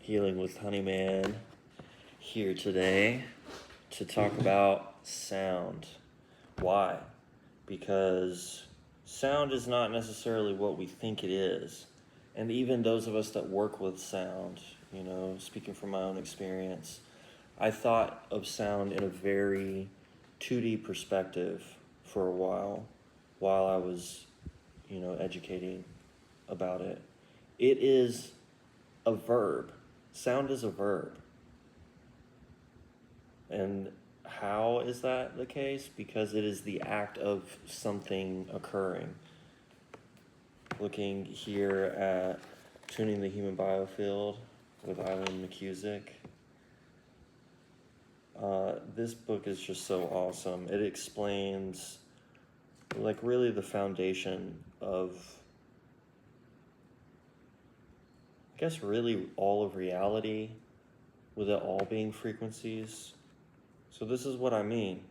Healing with Honeyman here today to talk about sound. Why? Because sound is not necessarily what we think it is. And even those of us that work with sound, speaking from my own experience, I thought of sound in a very 2D perspective for a while I was, educating about it. It is a verb. Sound is a verb. And how is that the case? Because it is the act of something occurring. Looking here at Tuning the Human Biofield with Eileen McCusick. This book is just so awesome. It explains really the foundation of, I guess, really all of reality, with it all being frequencies. So this is what I mean.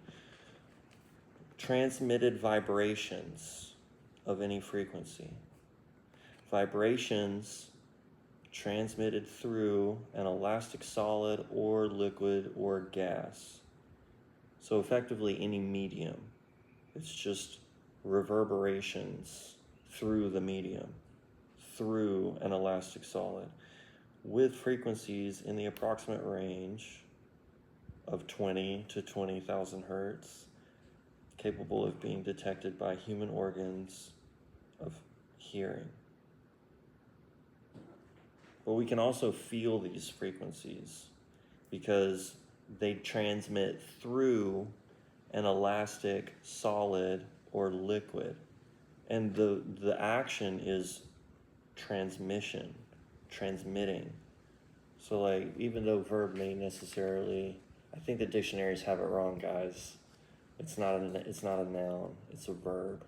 Transmitted vibrations of any frequency. Vibrations transmitted through an elastic solid or liquid or gas. So effectively any medium. It's just reverberations through the medium, through an elastic solid, with frequencies in the approximate range of 20 to 20,000 hertz, capable of being detected by human organs of hearing. But we can also feel these frequencies because they transmit through an elastic solid or liquid. And the action is transmitting. So even though verb may necessarily, I think the dictionaries have it wrong, guys. It's not a noun, it's a verb.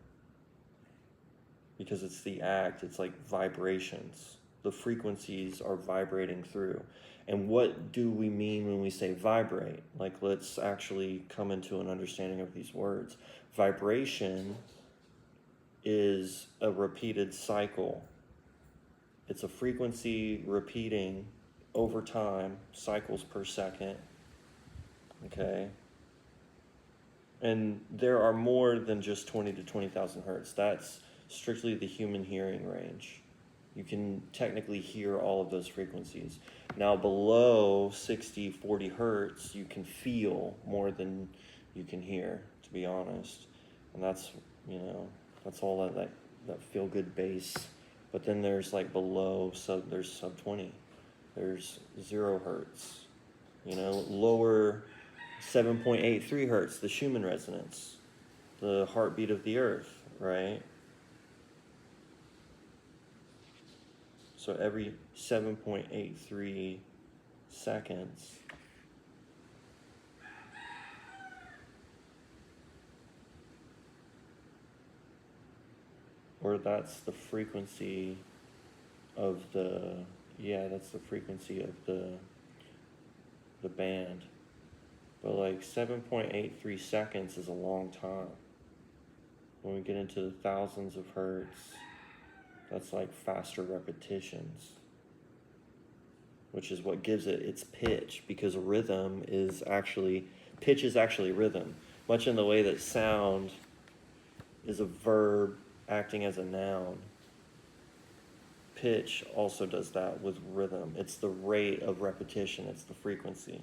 Because it's the act, it's like vibrations. The frequencies are vibrating through. And what do we mean when we say vibrate? Let's actually come into an understanding of these words. Vibration is a repeated cycle. It's a frequency repeating over time, cycles per second. Okay? And there are more than just 20 to 20,000 hertz. That's strictly the human hearing range. You can technically hear all of those frequencies. Now below 60, 40 hertz, you can feel more than you can hear, to be honest. And that's all that feel good bass. But then there's below, there's sub 20. There's 0 hertz. Lower 7.83 hertz, the Schumann resonance, the heartbeat of the earth, right? So every 7.83 seconds, or that's the frequency of the band. But 7.83 seconds is a long time. When we get into the thousands of hertz, that's faster repetitions, which is what gives it its pitch, because pitch is actually rhythm, much in the way that sound is a verb acting as a noun. Pitch also does that with rhythm. It's the rate of repetition, it's the frequency.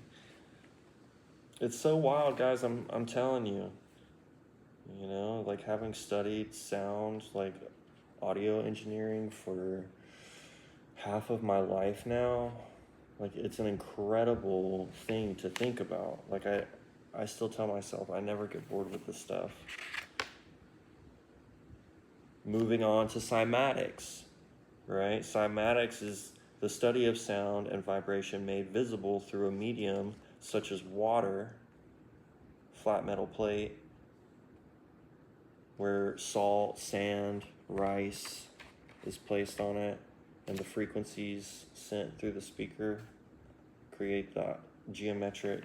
It's so wild, guys, I'm telling you. Having studied sound, audio engineering for half of my life now, it's an incredible thing to think about. I still tell myself I never get bored with this stuff. Moving on to cymatics, right? Cymatics is the study of sound and vibration made visible through a medium such as water, flat metal plate, where salt, sand, rice is placed on it, and the frequencies sent through the speaker create that geometric,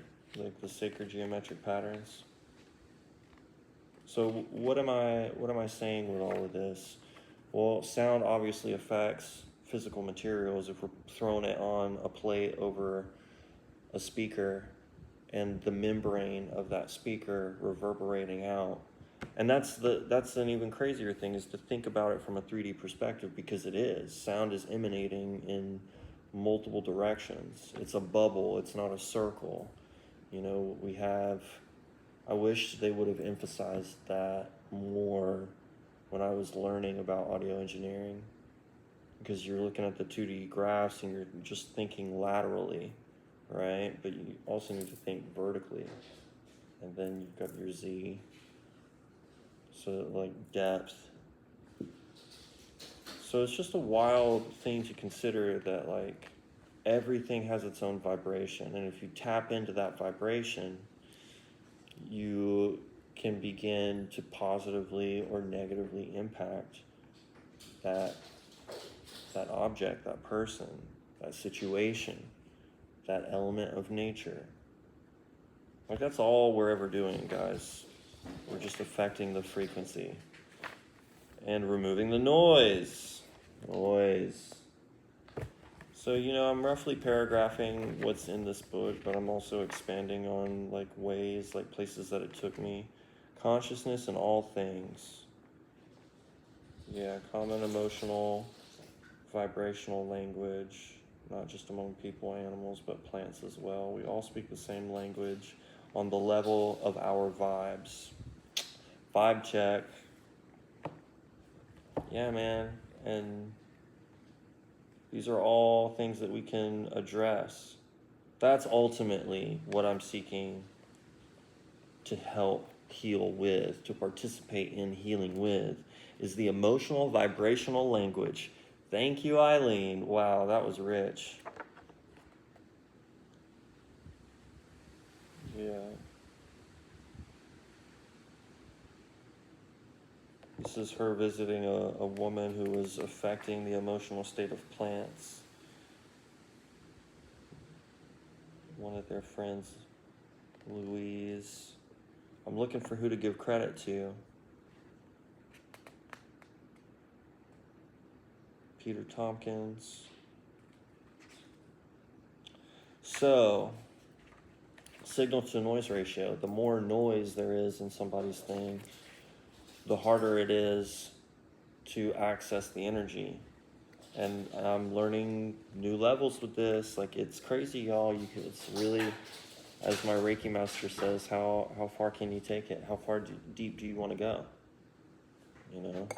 the sacred geometric patterns. So what am I saying with all of this? Well, sound obviously affects physical materials, if we're throwing it on a plate over a speaker and the membrane of that speaker reverberating out. And that's an even crazier thing, is to think about it from a 3D perspective, because it is. Sound is emanating in multiple directions. It's a bubble, it's not a circle. You know, I wish they would have emphasized that more when I was learning about audio engineering, because you're looking at the 2D graphs and you're just thinking laterally, right? But you also need to think vertically. And then you've got your Z. So like depth. So it's just a wild thing to consider, that like everything has its own vibration. And if you tap into that vibration, you can begin to positively or negatively impact that object, that person, that situation, that element of nature. Like, that's all we're ever doing, guys. We're just affecting the frequency and removing the noise. So, you know, I'm roughly paragraphing what's in this book, but I'm also expanding on like ways, like places that it took me. Consciousness in all things. Yeah, common emotional, vibrational language, not just among people, animals, but plants as well. We all speak the same language on the level of our vibes. Vibe check. Yeah, man. And these are all things that we can address. That's ultimately what I'm seeking to help heal with, to participate in healing with, is the emotional vibrational language. Thank you, Eileen. Wow, that was rich. Yeah. This is her visiting a woman who was affecting the emotional state of plants. One of their friends, Louise. I'm looking for who to give credit to. Peter Tompkins. So, signal to noise ratio. The more noise there is in somebody's thing, the harder it is to access the energy. And I'm learning new levels with this. Like, it's crazy, y'all. It's really, as my Reiki master says, how far can you take it? How far deep do you want to go? You know?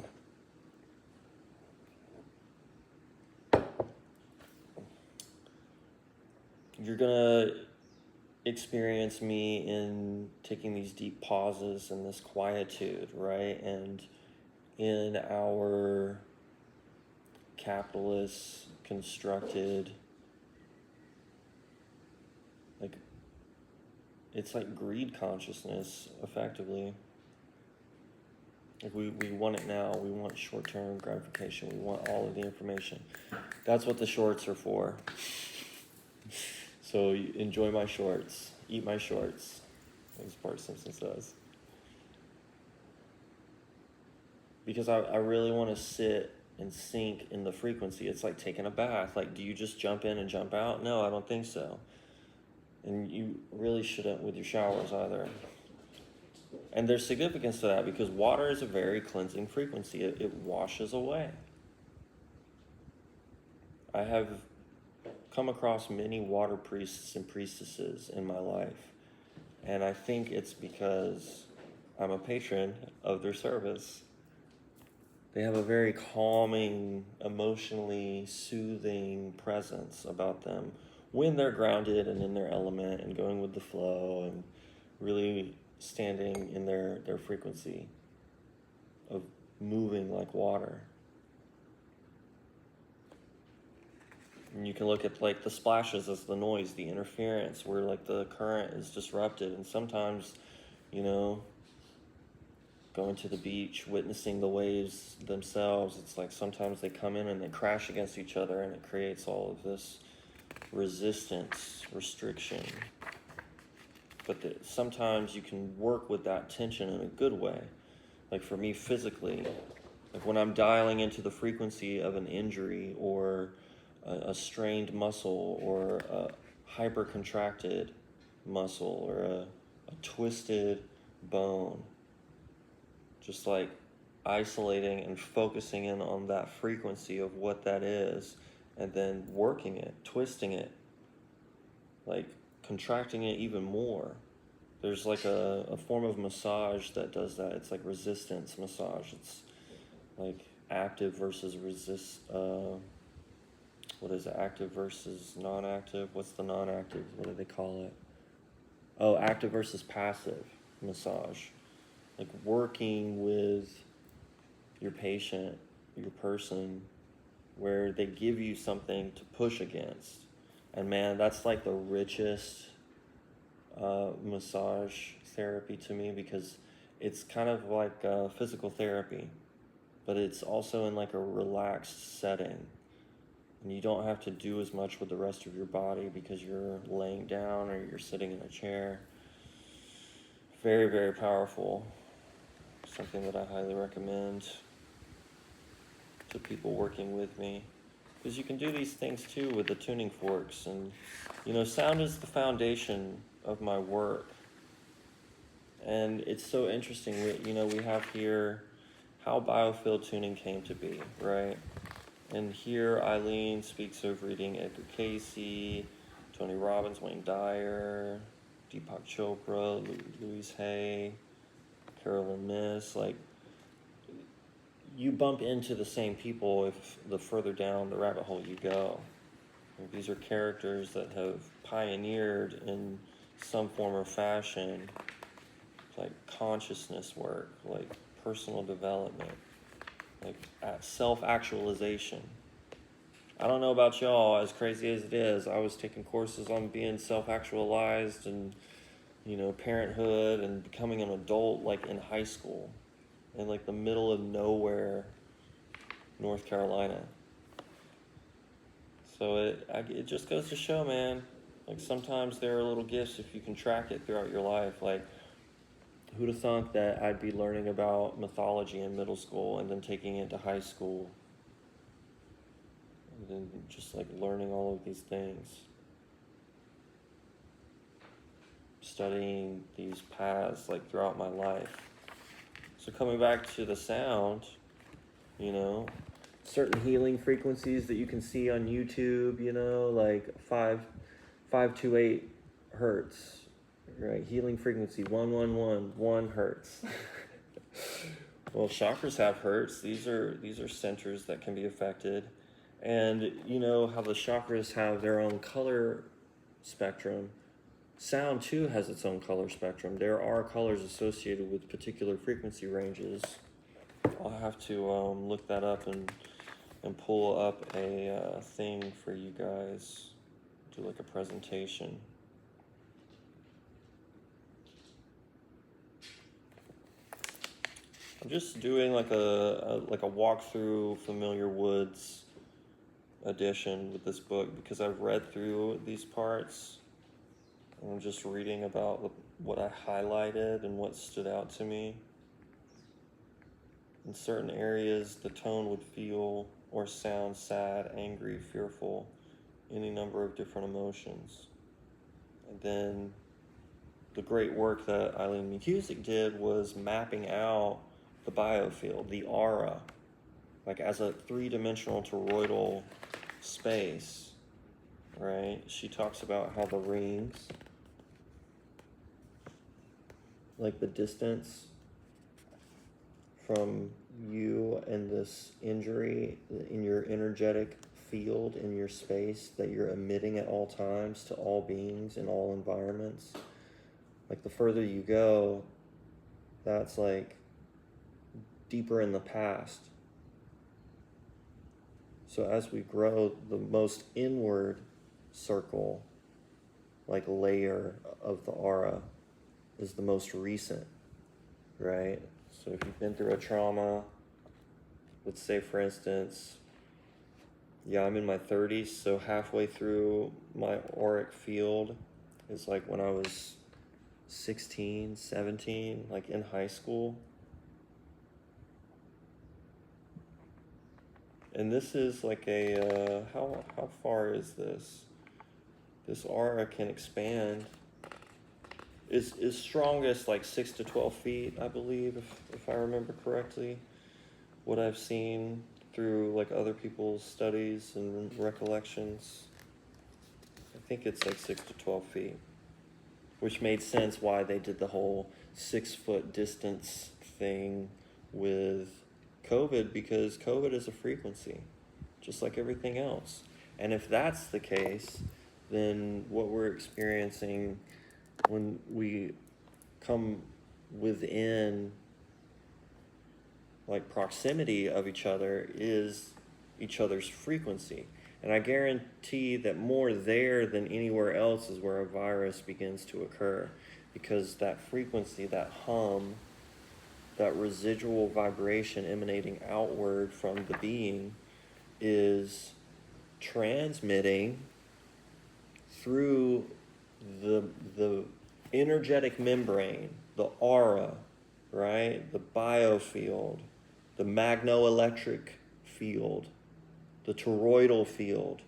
You're gonna experience me in taking these deep pauses and this quietude, right? And in our capitalist constructed, like, it's like greed consciousness, effectively. Like, we want it now. We want short-term gratification. We want all of the information. That's what the shorts are for. So enjoy my shorts. Eat my shorts, as Bart Simpson says. Because I really want to sit and sink in the frequency. It's like taking a bath. Like, do you just jump in and jump out? No, I don't think so. And you really shouldn't with your showers either. And there's significance to that, because water is a very cleansing frequency. It washes away. I have come across many water priests and priestesses in my life, and I think it's because I'm a patron of their service. They have a very calming, emotionally soothing presence about them when they're grounded and in their element and going with the flow and really standing in their frequency of moving like water. And you can look at like the splashes as the noise, the interference, where like the current is disrupted. And sometimes, you know, going to the beach, witnessing the waves themselves, it's like sometimes they come in and they crash against each other, and it creates all of this resistance, restriction. But sometimes you can work with that tension in a good way. Like for me physically, Like when I'm dialing into the frequency of an injury or a strained muscle or a hyper-contracted muscle or a twisted bone, just like isolating and focusing in on that frequency of what that is, and then working it, twisting it, like contracting it even more. There's like a form of massage that does that. It's like resistance massage. It's like active versus what is it? Active versus non-active? What's the non-active? What do they call it? Oh, active versus passive massage. Like working with your patient, your person, where they give you something to push against. And man, that's like the richest massage therapy to me, because it's kind of like physical therapy, but it's also in like a relaxed setting. And you don't have to do as much with the rest of your body because you're laying down or you're sitting in a chair. Very, very powerful. Something that I highly recommend to people working with me. Because you can do these things too with the tuning forks. And, sound is the foundation of my work. And it's so interesting, we have here how biofield tuning came to be, right? And here Eileen speaks of reading Edgar Cayce, Tony Robbins, Wayne Dyer, Deepak Chopra, Louise Hay, Carolyn Myss. Like, you bump into the same people if the further down the rabbit hole you go. Like, these are characters that have pioneered in some form or fashion, like consciousness work, like personal development, like self-actualization. I don't know about y'all, as crazy as it is, I was taking courses on being self-actualized and, parenthood and becoming an adult, like in high school, in like the middle of nowhere, North Carolina. So it just goes to show, man, like sometimes there are little gifts if you can track it throughout your life. Like, who'd have thunk that I'd be learning about mythology in middle school and then taking it to high school, and then just like learning all of these things, studying these paths like throughout my life. So coming back to the sound, certain healing frequencies that you can see on YouTube, like 528 hertz, right? Healing frequency 1 hertz. Well, chakras have hertz. These are centers that can be affected. And you know how the chakras have their own color spectrum. Sound too has its own color spectrum. There are colors associated with particular frequency ranges. I'll have to look that up and pull up a thing for you guys, do like a presentation. I'm just doing like a walk through Familiar Woods edition with this book because I've read through these parts. And I'm just reading about what I highlighted and what stood out to me. In certain areas, the tone would feel or sound sad, angry, fearful, any number of different emotions. And then the great work that Eileen McCusick did was mapping out the biofield, the aura, like as a three-dimensional toroidal space, right? She talks about how the rings, like the distance from you and this injury in your energetic field, in your space that you're emitting at all times to all beings in all environments. Like the further you go, that's like deeper in the past. So as we grow, the most inward circle, like layer of the aura, is the most recent, right? So if you've been through a trauma, let's say for instance, I'm in my 30s, so halfway through my auric field is like when I was 16, 17, like in high school. And this is like a, how far is this? This aura can expand. Is strongest like 6 to 12 feet, I believe, if I remember correctly. What I've seen through like other people's studies and recollections. I think it's like 6 to 12 feet, which made sense why they did the whole 6-foot distance thing with COVID, because COVID is a frequency, just like everything else. And if that's the case, then what we're experiencing when we come within like proximity of each other is each other's frequency. And I guarantee that more there than anywhere else is where a virus begins to occur, because that frequency, that hum, that residual vibration emanating outward from the being is transmitting through the energetic membrane, the aura, right? The biofield, the magnoelectric field, the toroidal field,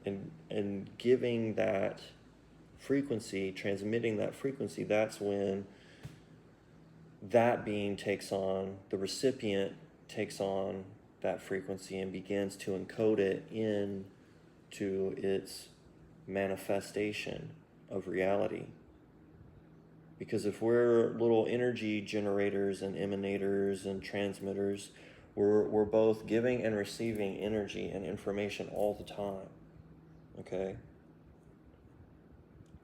and giving that frequency, transmitting that frequency. That's when that being takes on, the recipient takes on that frequency and begins to encode it into its manifestation of reality. Because if we're little energy generators and emanators and transmitters, we're both giving and receiving energy and information all the time. Okay?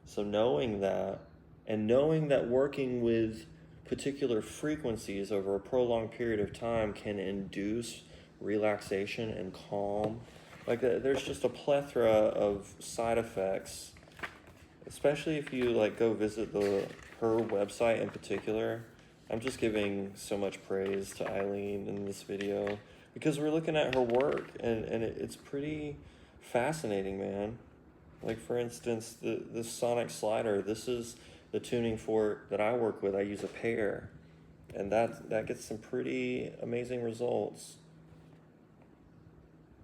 So knowing that, and knowing that working with particular frequencies over a prolonged period of time can induce relaxation and calm. Like there's just a plethora of side effects, especially if you like go visit her website in particular. I'm just giving so much praise to Eileen in this video because we're looking at her work and it's pretty fascinating, man. Like for instance, this sonic slider, this is the tuning fork that I work with. I use a pair, and that gets some pretty amazing results.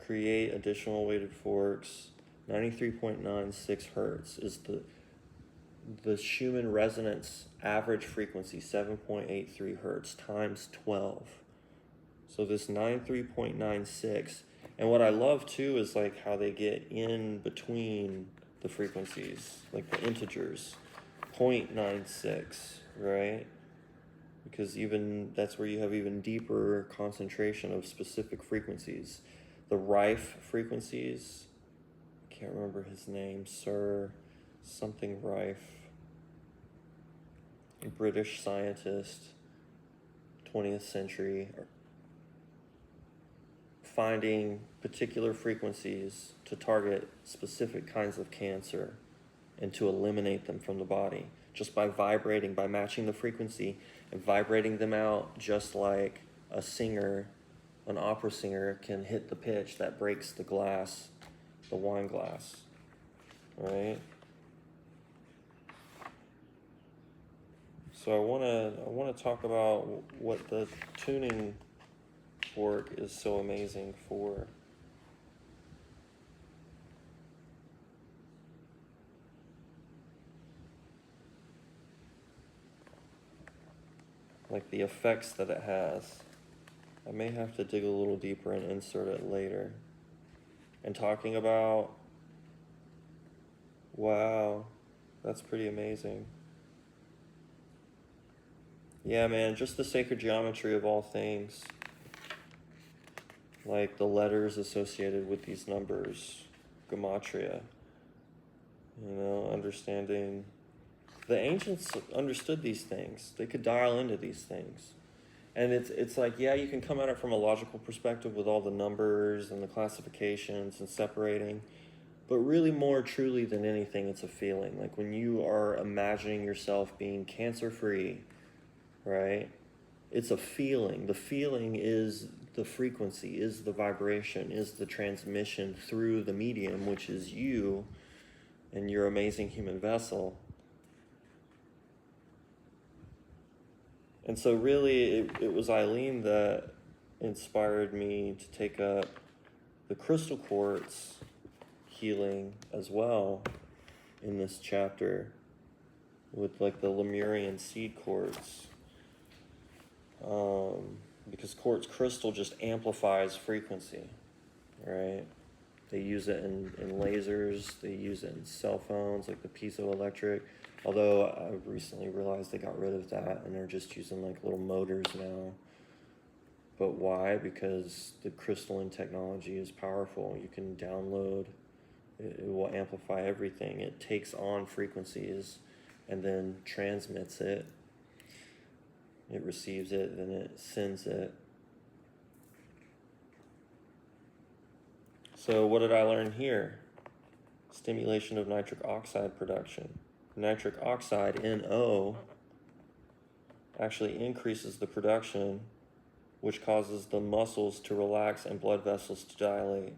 Create additional weighted forks. 93.96 hertz is the Schumann resonance average frequency, 7.83 hertz times 12. So this 93.96. And what I love too is like how they get in between the frequencies, like the integers, 0.96, right? Because even that's where you have even deeper concentration of specific frequencies. The Rife frequencies, I can't remember his name, Sir something Rife, a British scientist, 20th century, finding particular frequencies to target specific kinds of cancer and to eliminate them from the body just by vibrating, by matching the frequency and vibrating them out, just like a singer, an opera singer can hit the pitch that breaks the glass, the wine glass, right? So I want to talk about what the tuning fork is so amazing for. Like the effects that it has. I may have to dig a little deeper and insert it later. And talking about, wow, that's pretty amazing. Yeah, man, just the sacred geometry of all things. Like the letters associated with these numbers, gematria. You know, understanding. The ancients understood these things. They could dial into these things. And it's like, yeah, you can come at it from a logical perspective with all the numbers and the classifications and separating. But really more truly than anything, it's a feeling. Like when you are imagining yourself being cancer-free, right? It's a feeling. The feeling is the frequency, is the vibration, is the transmission through the medium, which is you and your amazing human vessel. And so really, it was Eileen that inspired me to take up the crystal quartz healing as well in this chapter with like the Lemurian seed quartz. Because quartz crystal just amplifies frequency, right? They use it in lasers, they use it in cell phones, like the piezoelectric. Although I recently realized they got rid of that and they're just using like little motors now. But why? Because the crystalline technology is powerful. You can download, it will amplify everything. It takes on frequencies and then transmits it. It receives it, then it sends it. So what did I learn here? Stimulation of nitric oxide production. Nitric oxide, NO, actually increases the production, which causes the muscles to relax and blood vessels to dilate.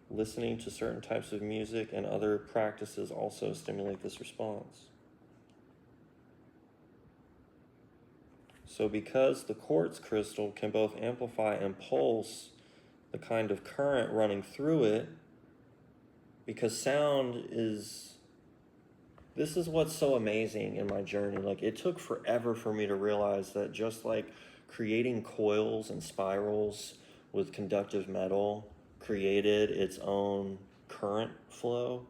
Listening to certain types of music and other practices also stimulate this response. So because the quartz crystal can both amplify and pulse the kind of current running through it, because sound is, this is what's so amazing in my journey. Like, it took forever for me to realize that just like creating coils and spirals with conductive metal created its own current flow,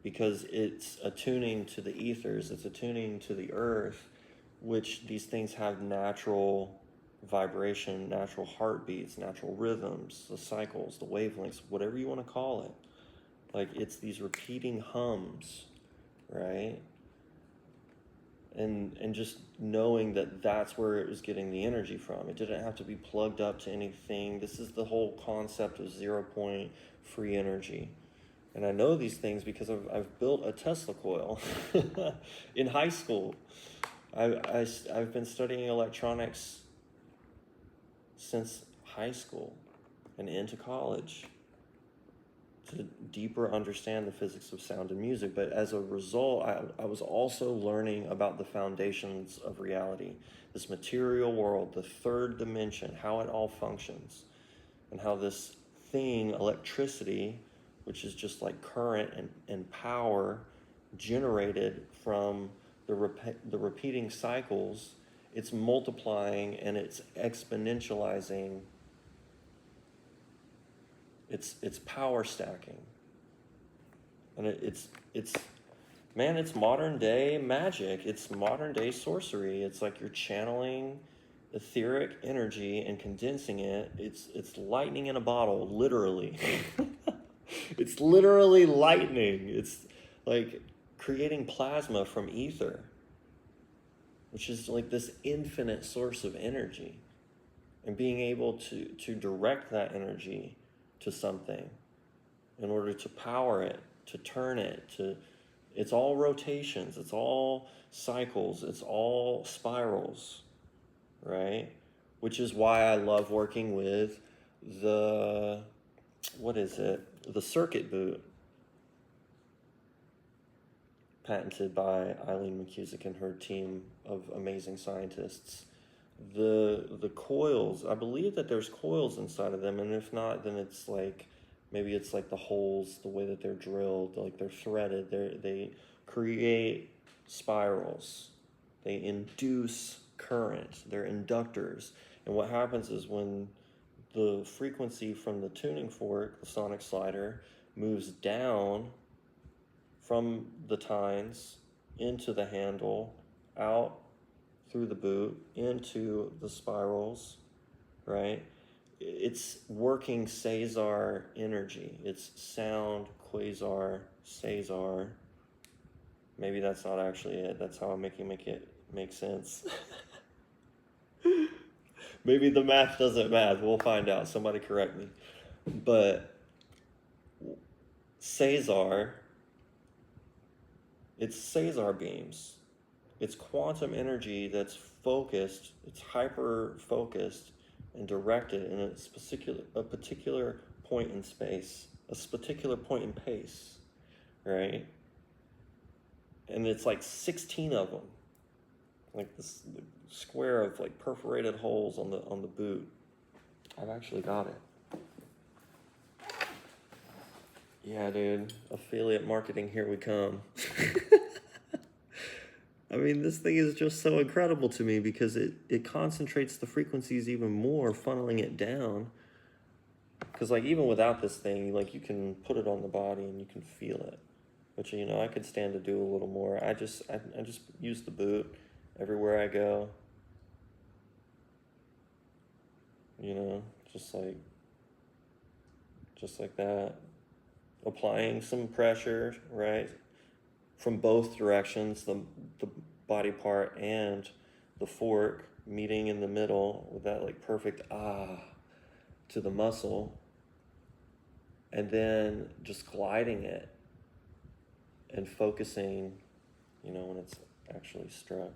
because it's attuning to the ethers, it's attuning to the earth, which these things have natural vibration, natural heartbeats, natural rhythms, the cycles, the wavelengths, whatever you want to call it. Like, it's these repeating hums, right? And just knowing that that's where it was getting the energy from. It didn't have to be plugged up to anything. This is the whole concept of 0 point free energy. And I know these things because I've built a Tesla coil in high school. I've been studying electronics since high school and into college to deeper understand the physics of sound and music. But as a result, I was also learning about the foundations of reality, this material world, the third dimension, how it all functions, and how this thing, electricity, which is just like current and power generated from the repeating cycles, it's multiplying and it's exponentializing. It's power stacking, and it's modern day magic. It's modern day sorcery. It's like you're channeling etheric energy and condensing it. It's lightning in a bottle, literally. It's literally lightning. It's like creating plasma from ether, which is like this infinite source of energy, and being able to direct that energy to something in order to power it, to turn it, it's all rotations, it's all cycles, it's all spirals, right? Which is why I love working with the circuit boot, patented by Eileen McCusick and her team of amazing scientists. The coils, I believe that there's coils inside of them, and if not, then it's like, maybe it's like the holes, the way that they're drilled, like they're threaded, they create spirals, they induce current, they're inductors. And what happens is when the frequency from the tuning fork, the sonic slider, moves down from the tines into the handle, out through the boot, into the spirals, right? It's working Cesar energy. It's sound, quasar, Cesar. Maybe that's not actually it. That's how I'm making it make sense. Maybe the math doesn't math. We'll find out. Somebody correct me. But Cesar, it's Cesar beams. It's quantum energy that's focused, it's hyper-focused and directed in a particular point in space, a particular point in pace, right? And it's like 16 of them. like this square of like perforated holes on the boot. I've actually got it. Yeah, dude. Affiliate marketing, here we come. I mean, this thing is just so incredible to me because it concentrates the frequencies even more, funneling it down. Because, like, even without this thing, like, you can put it on the body and you can feel it. Which, you know, I could stand to do a little more. I just use the boot everywhere I go. You know, just like that. Applying some pressure, right? From both directions, the body part and the fork meeting in the middle with that like perfect to the muscle, and then just gliding it and focusing, you know, when it's actually struck.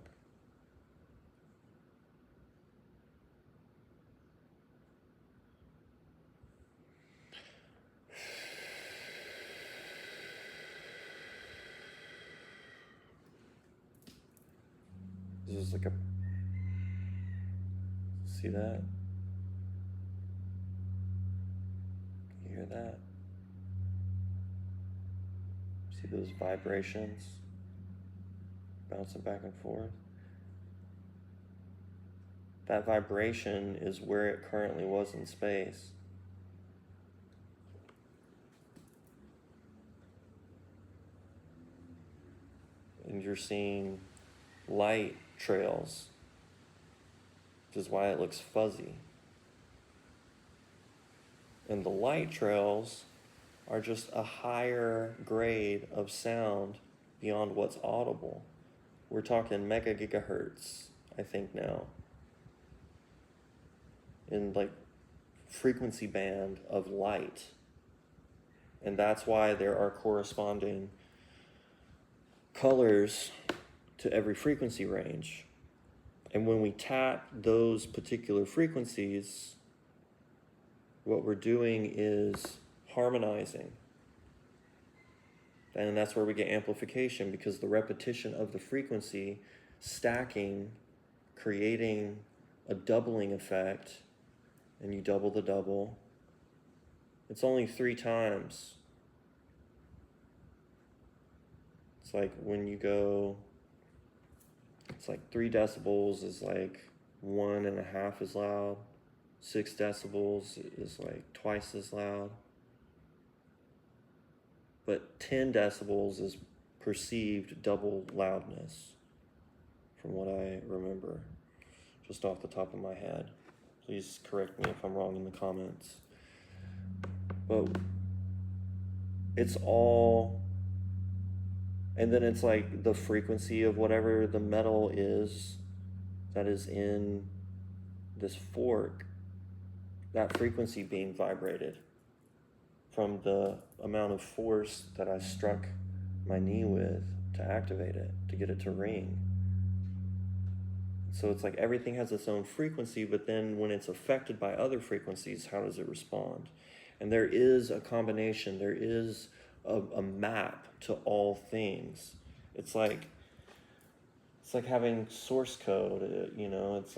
This is like a, see that? Can you hear that? See those vibrations bouncing back and forth? That vibration is where it currently was in space. And you're seeing light trails, which is why it looks fuzzy. And the light trails are just a higher grade of sound beyond what's audible. We're talking mega gigahertz, I think now, in like frequency band of light. And that's why there are corresponding colors to every frequency range. And when we tap those particular frequencies, what we're doing is harmonizing. And that's where we get amplification, because the repetition of the frequency, stacking, creating a doubling effect, and you double the double. It's only 3 times. It's like when you go, it's like 3 decibels is like 1.5 as loud. 6 decibels is like twice as loud. But 10 decibels is perceived double loudness, from what I remember, just off the top of my head. Please correct me if I'm wrong in the comments. But it's all, and then it's like the frequency of whatever the metal is that is in this fork, that frequency being vibrated from the amount of force that I struck my knee with to activate it, to get it to ring. So it's like everything has its own frequency, but then when it's affected by other frequencies, how does it respond? And there is a combination, there is a map to all things. It's like having source code, you know, it's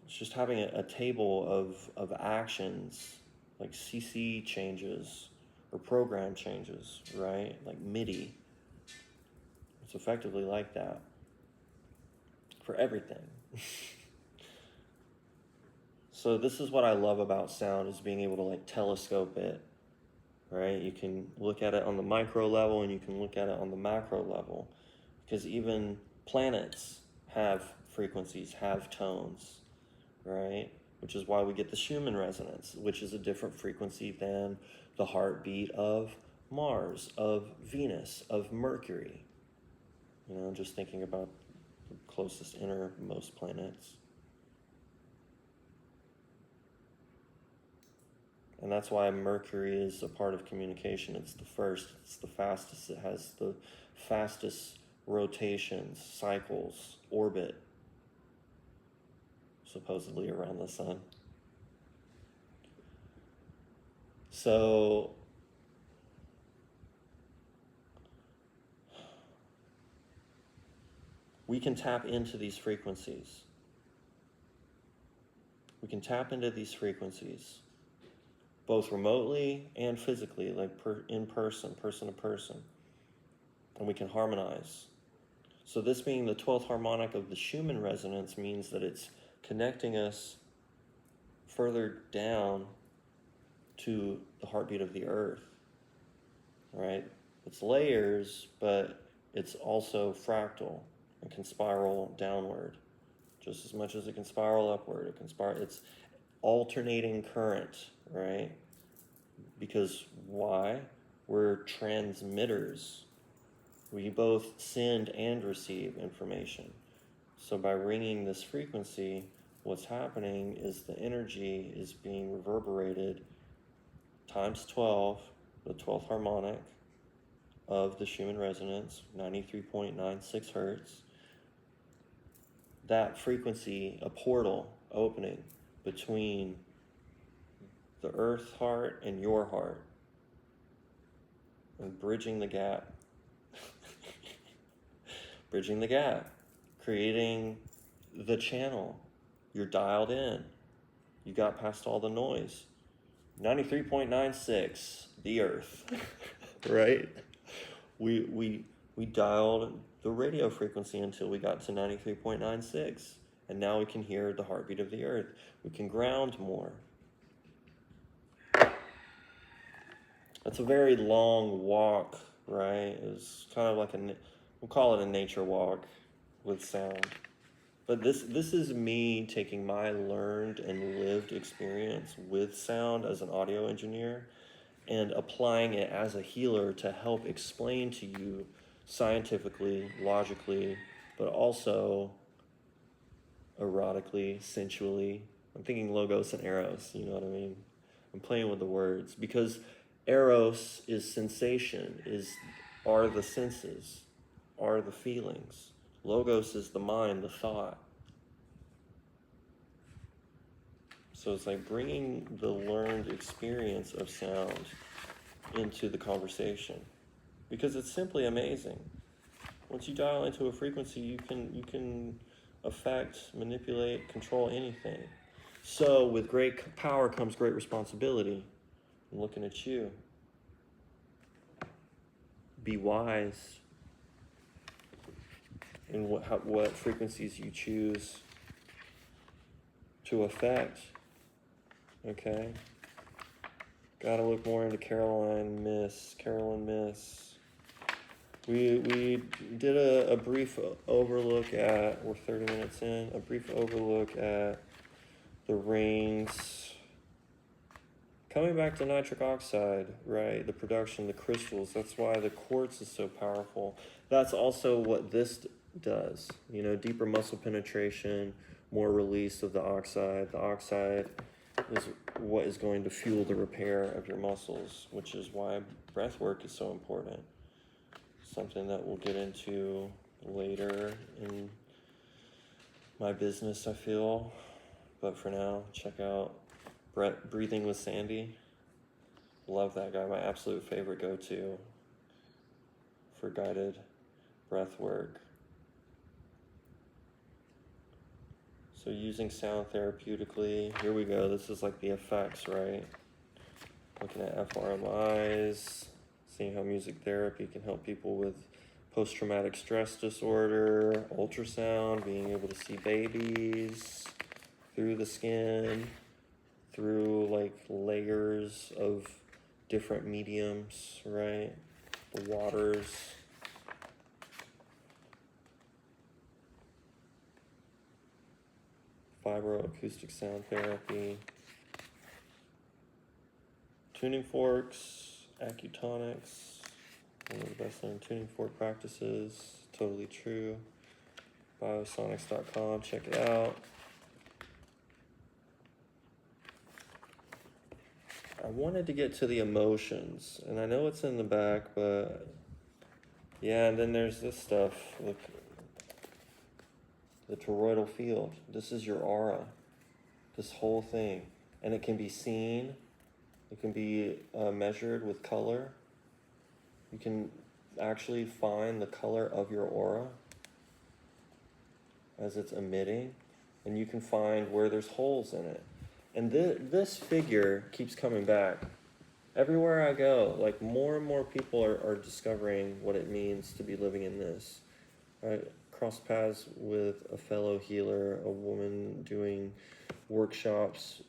just having a table of actions, like CC changes or program changes, right? Like MIDI. It's effectively like that for everything. So this is what I love about sound, is being able to like telescope it, right? You can look at it on the micro level and you can look at it on the macro level, because even planets have frequencies, have tones, right? Which is why we get the Schumann resonance, which is a different frequency than the heartbeat of Mars, of Venus, of Mercury. You know, just thinking about the closest innermost planets. And that's why Mercury is a part of communication. It's the first, it's the fastest, it has the fastest rotations, cycles, orbit, supposedly around the sun. So we can tap into these frequencies. We can tap into these frequencies, both remotely and physically, like in person to person. And we can harmonize. So this being the 12th harmonic of the Schumann resonance means that it's connecting us further down to the heartbeat of the earth, right? It's layers, but it's also fractal and can spiral downward just as much as it can spiral upward. It can spiral, it's alternating current, right? Because why? We're transmitters. We both send and receive information. So by ringing this frequency, what's happening is the energy is being reverberated times 12, the 12th harmonic of the Schumann resonance, 93.96 hertz. That frequency, a portal opening between the earth heart and your heart, and bridging the gap. Bridging the gap, creating the channel. You're dialed in. You got past all the noise. 93.96, the earth, right? We dialed the radio frequency until we got to 93.96, and now we can hear the heartbeat of the earth. We can ground more. That's a very long walk, right? It's kind of like we'll call it a nature walk with sound. But this is me taking my learned and lived experience with sound as an audio engineer and applying it as a healer to help explain to you scientifically, logically, but also erotically, sensually. I'm thinking logos and eros, you know what I mean? I'm playing with the words because eros is sensation, are the senses, are the feelings. Logos is the mind, the thought. So it's like bringing the learned experience of sound into the conversation because it's simply amazing. Once you dial into a frequency, you can affect, manipulate, control anything. So with great power comes great responsibility. I'm looking at you. Be wise in what frequencies you choose to affect. Okay? Gotta look more into Carolyn Miss. We did a brief overlook at, we're 30 minutes in, a brief overlook at the rings. Coming back to nitric oxide, right? The production, the crystals, that's why the quartz is so powerful. That's also what this does. You know, deeper muscle penetration, more release of the oxide. The oxide is what is going to fuel the repair of your muscles, which is why breath work is so important. Something that we'll get into later in my business, I feel. But for now, check out Breathing with Sandy. Love that guy. My absolute favorite go-to for guided breath work. So using sound therapeutically, here we go. This is like the effects, right? Looking at fMRIs, seeing how music therapy can help people with post-traumatic stress disorder, ultrasound, being able to see babies through the skin, through like layers of different mediums, right? The waters. Vibroacoustic sound therapy. Tuning forks, acutonics, one of the best known tuning fork practices, totally true. Biosonics.com, check it out. I wanted to get to the emotions, and I know it's in the back, but yeah, and then there's this stuff, look, the toroidal field. This is your aura, this whole thing, and it can be seen, it can be measured with color. You can actually find the color of your aura. as it's emitting, and you can find where there's holes in it. And this figure keeps coming back. Everywhere I go, like more and more people are discovering what it means to be living in this. I crossed paths with a fellow healer, a woman doing workshops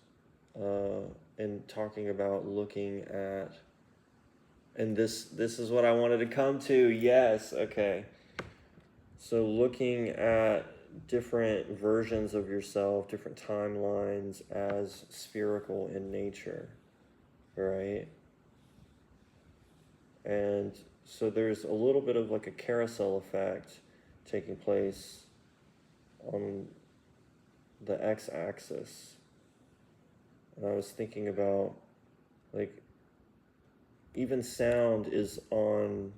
and talking about looking at, and this is what I wanted to come to. Yes, okay. So looking at different versions of yourself, different timelines as spherical in nature, right? And so there's a little bit of like a carousel effect taking place on the x-axis. And I was thinking about, like, even sound is on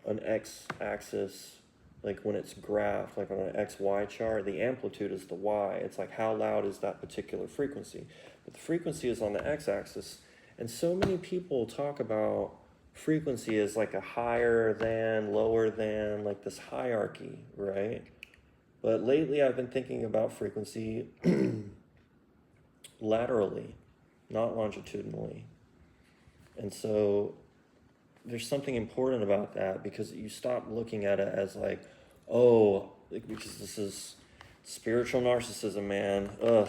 an x-axis, like when it's graphed, like on an XY chart, the amplitude is the Y. It's like how loud is that particular frequency. But the frequency is on the x-axis. And so many people talk about frequency as like a higher than, lower than, like this hierarchy, right? But lately I've been thinking about frequency laterally, not longitudinally. And so there's something important about that, because you stop looking at it as like, oh, because this is spiritual narcissism, man. Ugh.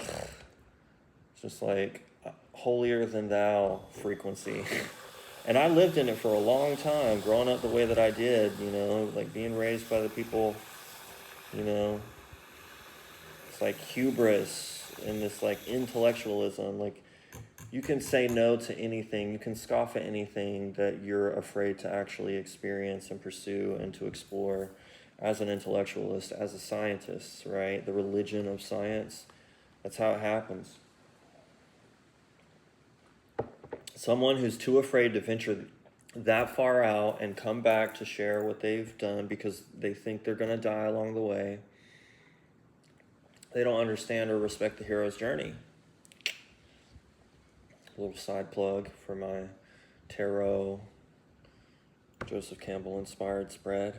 It's just like holier than thou frequency. And I lived in it for a long time, growing up the way that I did, you know, like being raised by the people, you know, it's like hubris and this like intellectualism. Like, you can say no to anything, you can scoff at anything that you're afraid to actually experience and pursue and to explore as an intellectualist, as a scientist, right? The religion of science. That's how it happens. Someone who's too afraid to venture that far out and come back to share what they've done because they think they're going to die along the way, they don't understand or respect the hero's journey. A little side plug for my tarot Joseph Campbell inspired spread.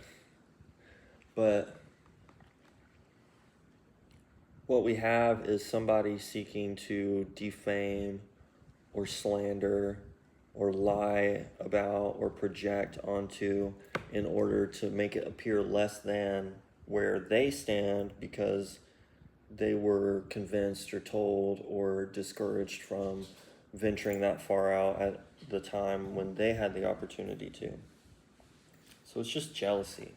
But what we have is somebody seeking to defame or slander or lie about or project onto in order to make it appear less than where they stand because they were convinced or told or discouraged from venturing that far out at the time when they had the opportunity to. So it's just jealousy,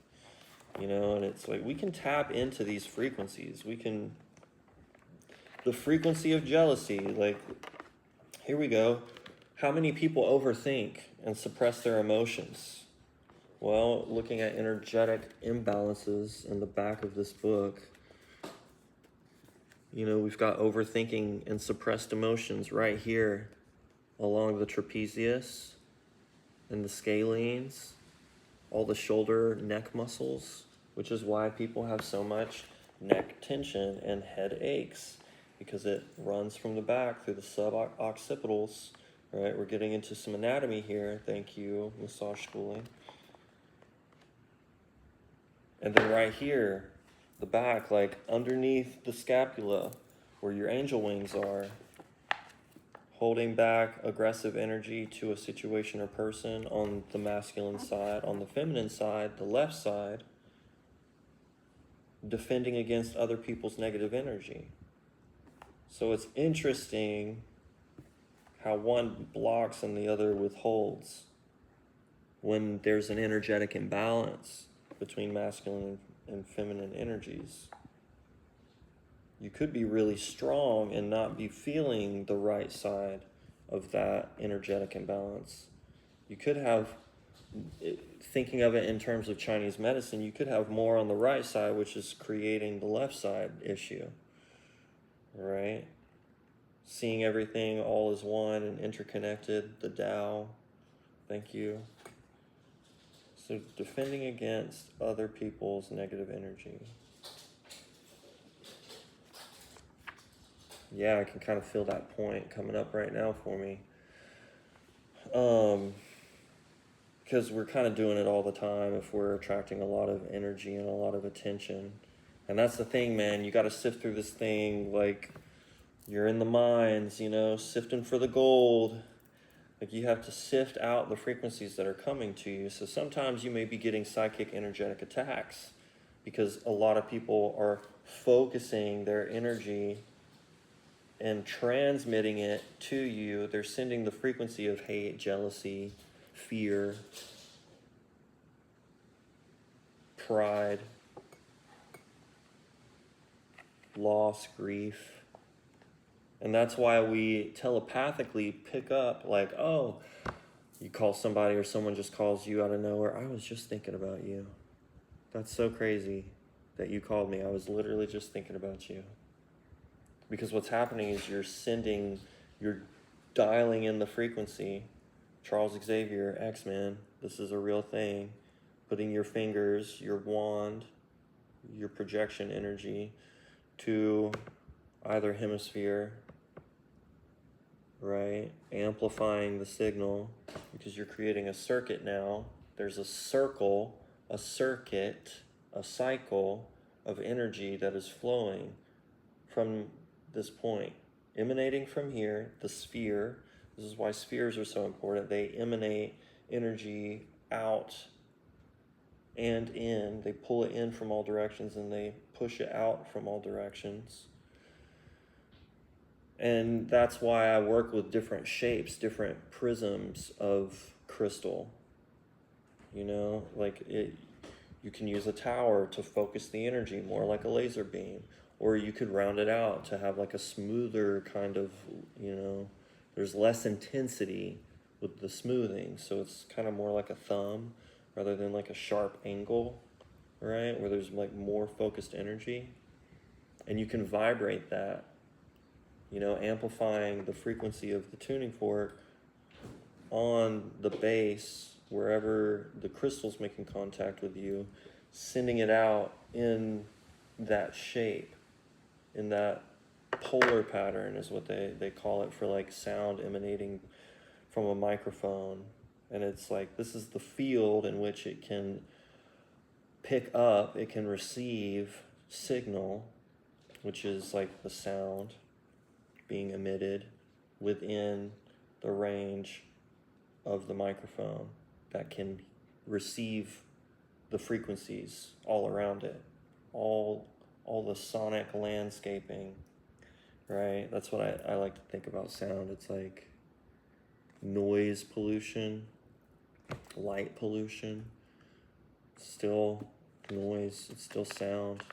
you know, and it's like we can tap into these frequencies. The frequency of jealousy, like, here we go. How many people overthink and suppress their emotions? Well, looking at energetic imbalances in the back of this book, you know, we've got overthinking and suppressed emotions right here along the trapezius and the scalenes, all the shoulder, neck muscles, which is why people have so much neck tension and head aches, because it runs from the back through the suboccipitals, right? We're getting into some anatomy here. Thank you, massage schooling. And then right here, the back, like underneath the scapula, where your angel wings are, holding back aggressive energy to a situation or person on the masculine side. On the feminine side, the left side, defending against other people's negative energy. So it's interesting how one blocks and the other withholds when there's an energetic imbalance between masculine and feminine energies. You could be really strong and not be feeling the right side of that energetic imbalance. You could have, thinking of it in terms of Chinese medicine, you could have more on the right side, which is creating the left side issue, right? Seeing everything all as one and interconnected, the Tao. Thank you. So defending against other people's negative energy. Yeah, I can kind of feel that point coming up right now for me. Because we're kind of doing it all the time if we're attracting a lot of energy and a lot of attention And that's the thing, man. You got to sift through this thing like you're in the mines, you know, sifting for the gold. Like you have to sift out the frequencies that are coming to you. So sometimes you may be getting psychic energetic attacks because a lot of people are focusing their energy and transmitting it to you. They're sending the frequency of hate, jealousy, fear, pride, loss, grief. And that's why we telepathically pick up like, oh, you call somebody or someone just calls you out of nowhere. I was just thinking about you. That's so crazy that you called me. I was literally just thinking about you. Because what's happening is you're dialing in the frequency. Charles Xavier, X-Men, this is a real thing. Putting your fingers, your wand, your projection energy to either hemisphere, right? Amplifying the signal because you're creating a circuit now. There's a circle, a circuit, a cycle of energy that is flowing from this point, emanating from here, the sphere. This is why spheres are so important. They emanate energy out and in. They pull it in from all directions and they push it out from all directions. And that's why I work with different shapes, different prisms of crystal. You know, like you can use a tower to focus the energy more like a laser beam. Or you could round it out to have like a smoother kind of, you know, there's less intensity with the smoothing. So it's kind of more like a thumb rather than like a sharp angle, right? Where there's like more focused energy. And you can vibrate that, you know, amplifying the frequency of the tuning fork on the base, wherever the crystal's making contact with you, sending it out in that shape. In that polar pattern is what they call it for like sound emanating from a microphone. And it's like, this is the field in which it can pick up, it can receive signal, which is like the sound being emitted within the range of the microphone that can receive the frequencies all around it, all the sonic landscaping, right? That's what I like to think about sound. It's like noise pollution, light pollution, still noise, it's still sound.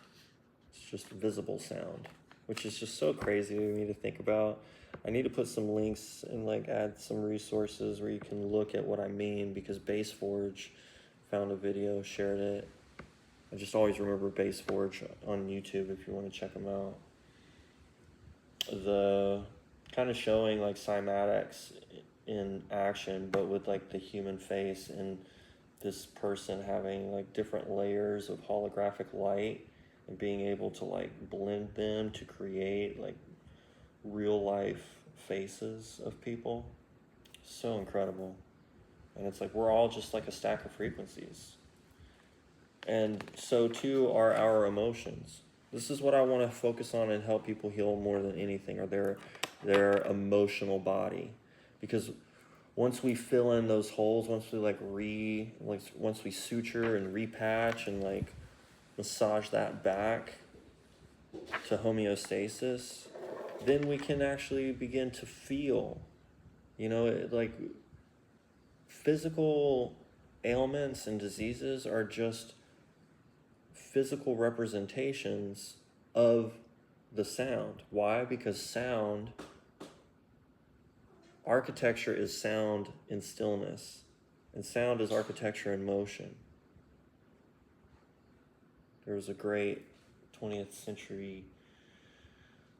It's just visible sound, which is just so crazy to me to think about. I need to put some links and like add some resources where you can look at what I mean, because BaseForge found a video, shared it. I just always remember BaseForge on YouTube if you want to check them out. The kind of showing like cymatics in action, but with like the human face and this person having like different layers of holographic light and being able to like blend them to create like real life faces of people. So incredible. And it's like we're all just like a stack of frequencies. And so too are our emotions. This is what I want to focus on and help people heal more than anything, or their emotional body. Because once we fill in those holes, once we once we suture and repatch and like massage that back to homeostasis, then we can actually begin to feel, you know, like physical ailments and diseases are just physical representations of the sound. Why? Because sound, architecture is sound in stillness, and sound is architecture in motion. There was a great 20th century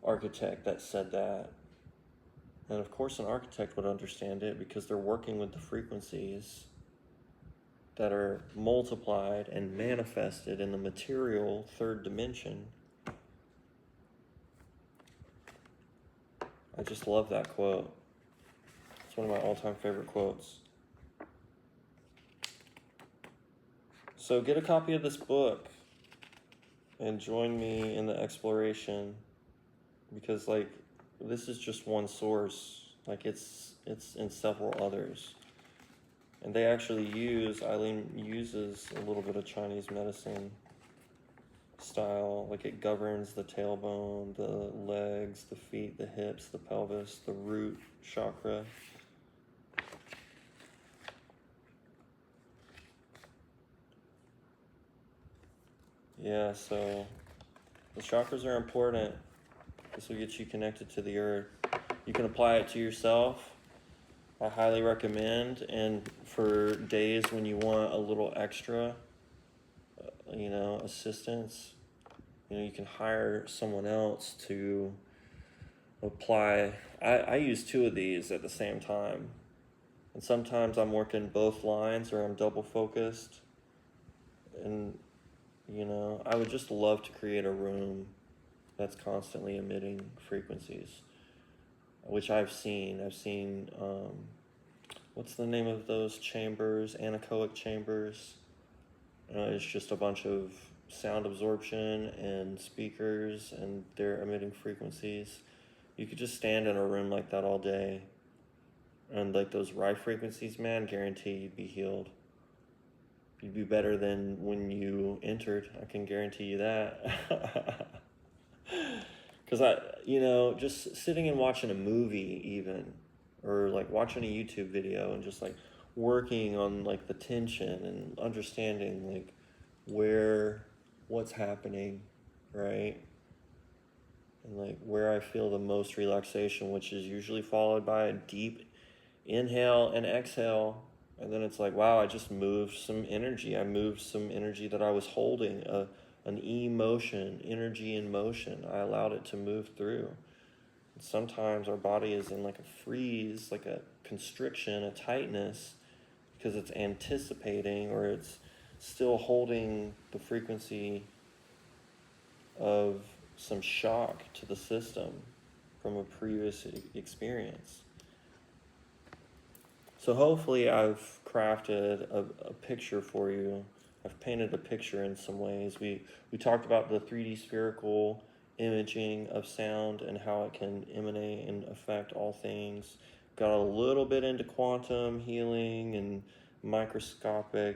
architect that said that. And of course an architect would understand it because they're working with the frequencies that are multiplied and manifested in the material third dimension. I just love that quote. It's one of my all-time favorite quotes. So get a copy of this book. and join me in the exploration, because like this is just one source. Like it's in several others. And they actually Eileen uses a little bit of Chinese medicine style. Like it governs the tailbone, the legs, the feet, the hips, the pelvis, the root chakra. Yeah, so the chakras are important. This will get you connected to the earth. You can apply it to yourself. I highly recommend. And for days when you want a little extra, assistance, you can hire someone else to apply. I use two of these at the same time. And sometimes I'm working both lines or I'm double focused. And, I would just love to create a room that's constantly emitting frequencies, which I've seen. What's the name of those chambers? Anechoic chambers. It's just a bunch of sound absorption and speakers, and they're emitting frequencies. You could just stand in a room like that all day, and like those right frequencies, man, guarantee you'd be healed. You'd be better than when you entered. I can guarantee you that. Because just sitting and watching a movie even, or like watching a YouTube video and just like working on like the tension and understanding like what's happening, right? And like where I feel the most relaxation, which is usually followed by a deep inhale and exhale. And then it's like, wow, I just moved some energy. I moved some energy that I was holding, an emotion, energy in motion. I allowed it to move through. And sometimes our body is in like a freeze, like a constriction, a tightness, because it's anticipating or it's still holding the frequency of some shock to the system from a previous experience. So hopefully I've crafted a picture for you. I've painted a picture in some ways. We talked about the 3D spherical imaging of sound and how it can emanate and affect all things. Got a little bit into quantum healing and macroscopic,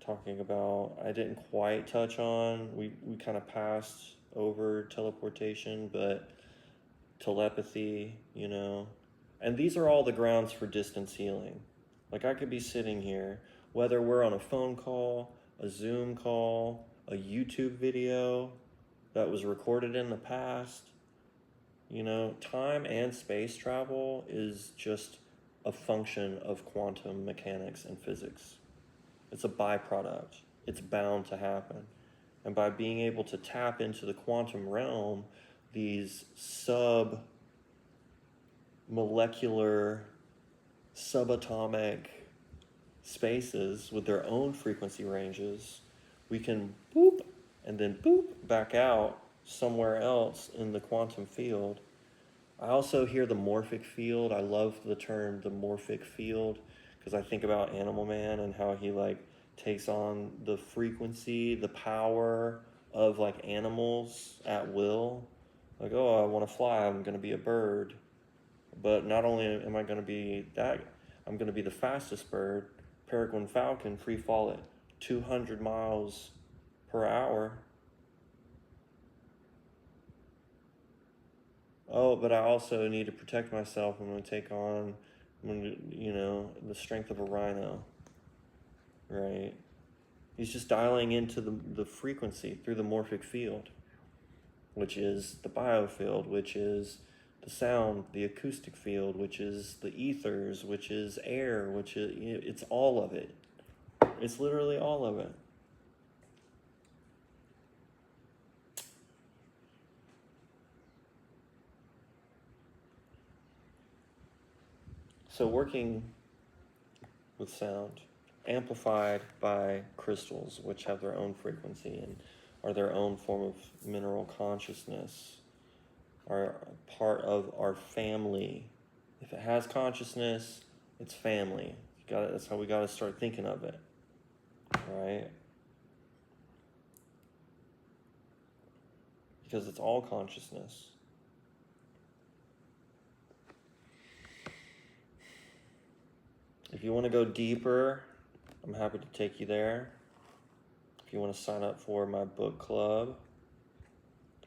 talking about, I didn't quite touch on, we kind of passed over teleportation, but telepathy, and these are all the grounds for distance healing. Like I could be sitting here, whether we're on a phone call, a Zoom call, a YouTube video that was recorded in the past. Time and space travel is just a function of quantum mechanics and physics. It's a byproduct. It's bound to happen. And by being able to tap into the quantum realm, these molecular, subatomic spaces with their own frequency ranges, we can boop and then boop back out somewhere else in the quantum field. I also hear the morphic field. I love the term the morphic field because I think about Animal Man and how he like takes on the frequency, the power of like animals at will. Like, oh, I want to fly, I'm going to be a bird. But not only am I going to be that, I'm going to be the fastest bird, peregrine falcon, free fall at 200 miles per hour. Oh, but I also need to protect myself. I'm going to take on, the strength of a rhino, right? He's just dialing into the frequency through the morphic field, which is the biofield, which is the sound, the acoustic field, which is the ethers, which is air, which is, it's all of it. It's literally all of it. So working with sound, amplified by crystals, which have their own frequency and are their own form of mineral consciousness, are part of our family. If it has consciousness, it's family. That's how we got to start thinking of it, right? because it's all consciousness. If you want to go deeper, I'm happy to take you there. If you want to sign up for my book club,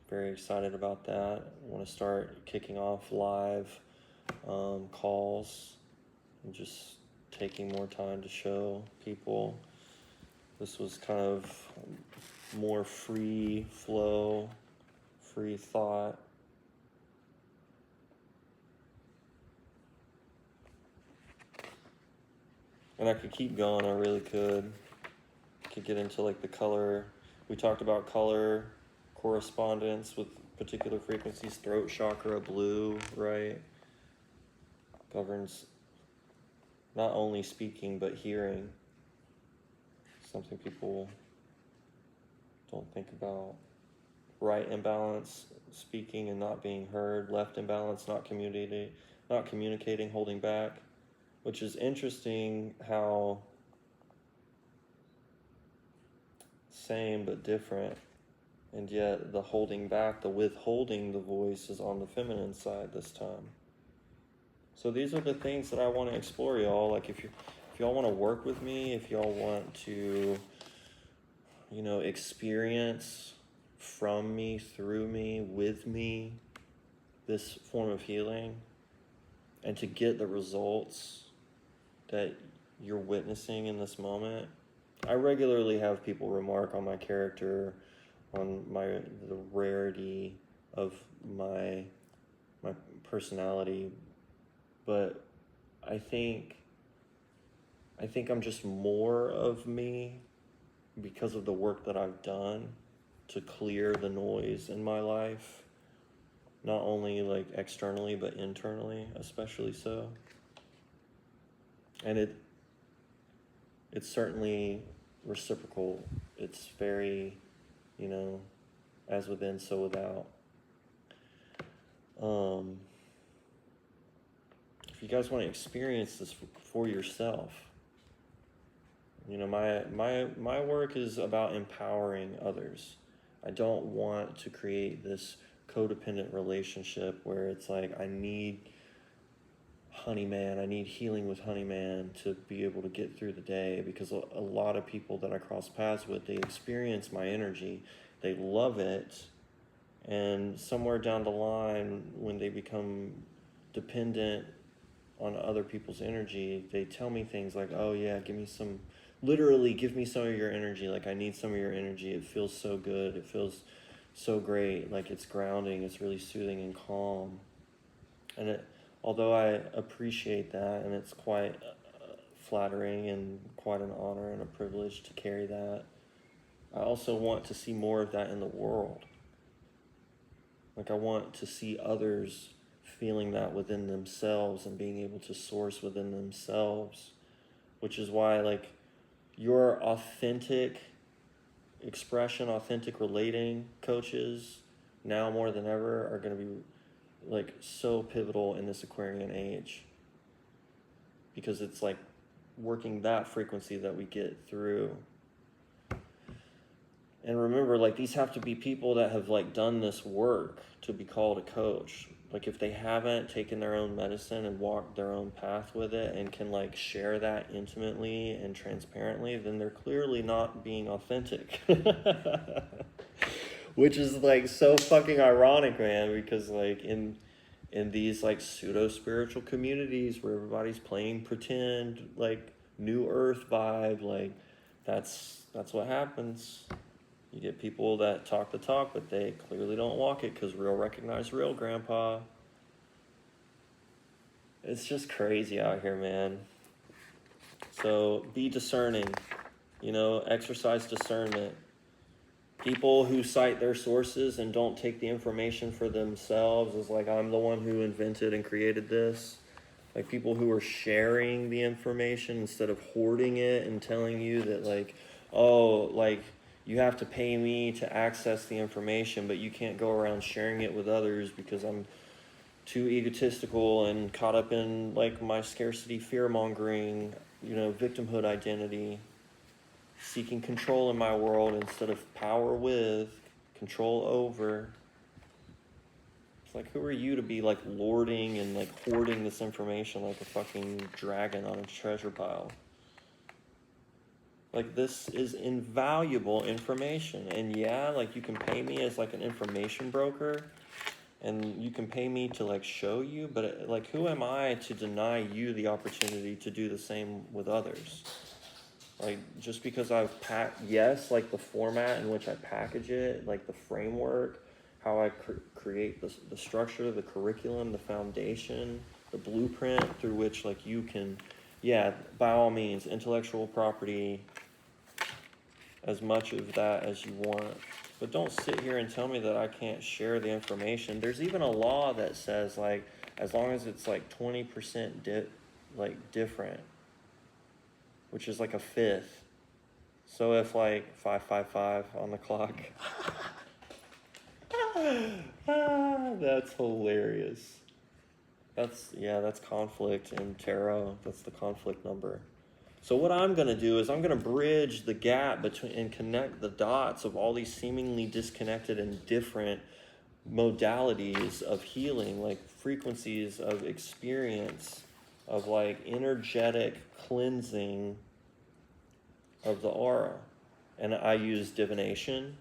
very excited about that. I want to start kicking off live calls and just taking more time to show people. This was kind of more free flow, free thought. And I could keep going, I really could. Could get into like the color. We talked about color correspondence with particular frequencies. Throat chakra, blue, right? Governs not only speaking, but hearing. Something people don't think about. Right imbalance, speaking and not being heard. Left imbalance, not communicating, holding back. Which is interesting how same but different. And yet the holding back, the withholding the voice is on the feminine side this time. So these are the things that I want to explore, y'all. Like if y'all want to work with me, if y'all want to, experience from me, through me, with me, this form of healing, and to get the results that you're witnessing in this moment. I regularly have people remark on my character, on the rarity of my personality, but I think I'm just more of me because of the work that I've done to clear the noise in my life, not only like externally but internally, especially so. And it's certainly reciprocal. It's very, as within, so without. If you guys want to experience this for yourself, my work is about empowering others. I don't want to create this codependent relationship where it's like, I need Honeyman, I need healing with Honeyman to be able to get through the day, because a lot of people that I cross paths with, they experience my energy, they love it, and somewhere down the line, when they become dependent on other people's energy, they tell me things like, oh yeah, give me some of your energy, like I need some of your energy, it feels so good, it feels so great, like it's grounding, it's really soothing and calm. And although I appreciate that, and it's quite flattering and quite an honor and a privilege to carry that, I also want to see more of that in the world. Like I want to see others feeling that within themselves and being able to source within themselves, which is why like your authentic expression, authentic relating coaches now more than ever are going to be like so pivotal in this Aquarian age, because it's like working that frequency that we get through. And remember, like these have to be people that have like done this work to be called a coach. Like if they haven't taken their own medicine and walked their own path with it and can like share that intimately and transparently, then they're clearly not being authentic. Which is like so fucking ironic, man, because like in these like pseudo spiritual communities where everybody's playing pretend, like new earth vibe, like that's what happens. You get people that talk the talk, but they clearly don't walk it, because real recognize real, grandpa. It's just crazy out here, man. So be discerning, exercise discernment. People who cite their sources and don't take the information for themselves as like, I'm the one who invented and created this. Like people who are sharing the information instead of hoarding it and telling you that like, oh, like you have to pay me to access the information, but you can't go around sharing it with others because I'm too egotistical and caught up in like my scarcity, fear-mongering, victimhood identity, seeking control in my world instead of power with, control over. It's like, who are you to be like lording and like hoarding this information like a fucking dragon on a treasure pile? Like, this is invaluable information. And yeah, like, you can pay me as like an information broker, and you can pay me to like show you, but like, who am I to deny you the opportunity to do the same with others? Like, just because I've yes, like the format in which I package it, like the framework, how I create the structure, the curriculum, the foundation, the blueprint through which like you can, yeah, by all means, intellectual property, as much of that as you want. But don't sit here and tell me that I can't share the information. There's even a law that says like, as long as it's like 20% different, which is like a fifth. So if like 555 on the clock, that's hilarious. That's conflict in tarot. That's the conflict number. So what I'm going to do is I'm going to bridge the gap between and connect the dots of all these seemingly disconnected and different modalities of healing, like frequencies of experience, of like energetic cleansing of the aura. And I use divination,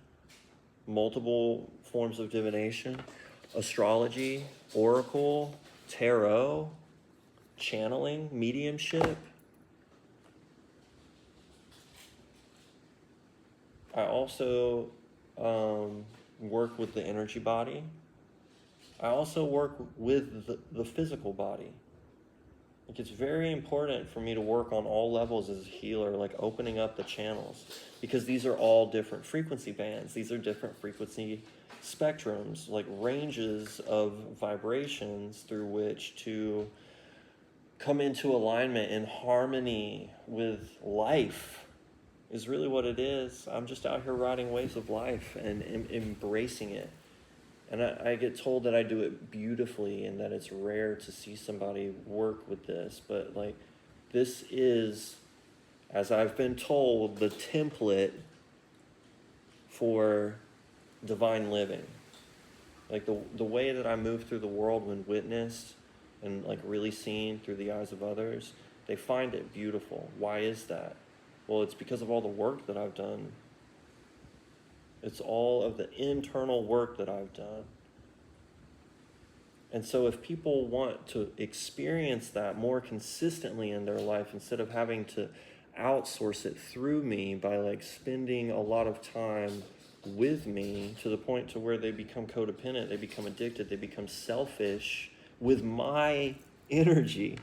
multiple forms of divination, astrology, oracle, tarot, channeling, mediumship. I also work with the energy body. I also work with the physical body. Like, it's very important for me to work on all levels as a healer, like opening up the channels, because these are all different frequency bands. These are different frequency spectrums, like ranges of vibrations through which to come into alignment in harmony with life. Is really what it is. I'm just out here riding waves of life and embracing it. And I get told that I do it beautifully and that it's rare to see somebody work with this. But like, this is, as I've been told, the template for divine living. Like the way that I move through the world when witnessed and like really seen through the eyes of others, they find it beautiful. Why is that? Well, it's because of all the work that I've done. It's all of the internal work that I've done. And so if people want to experience that more consistently in their life, instead of having to outsource it through me by like spending a lot of time with me to the point to where they become codependent, they become addicted, they become selfish with my energy.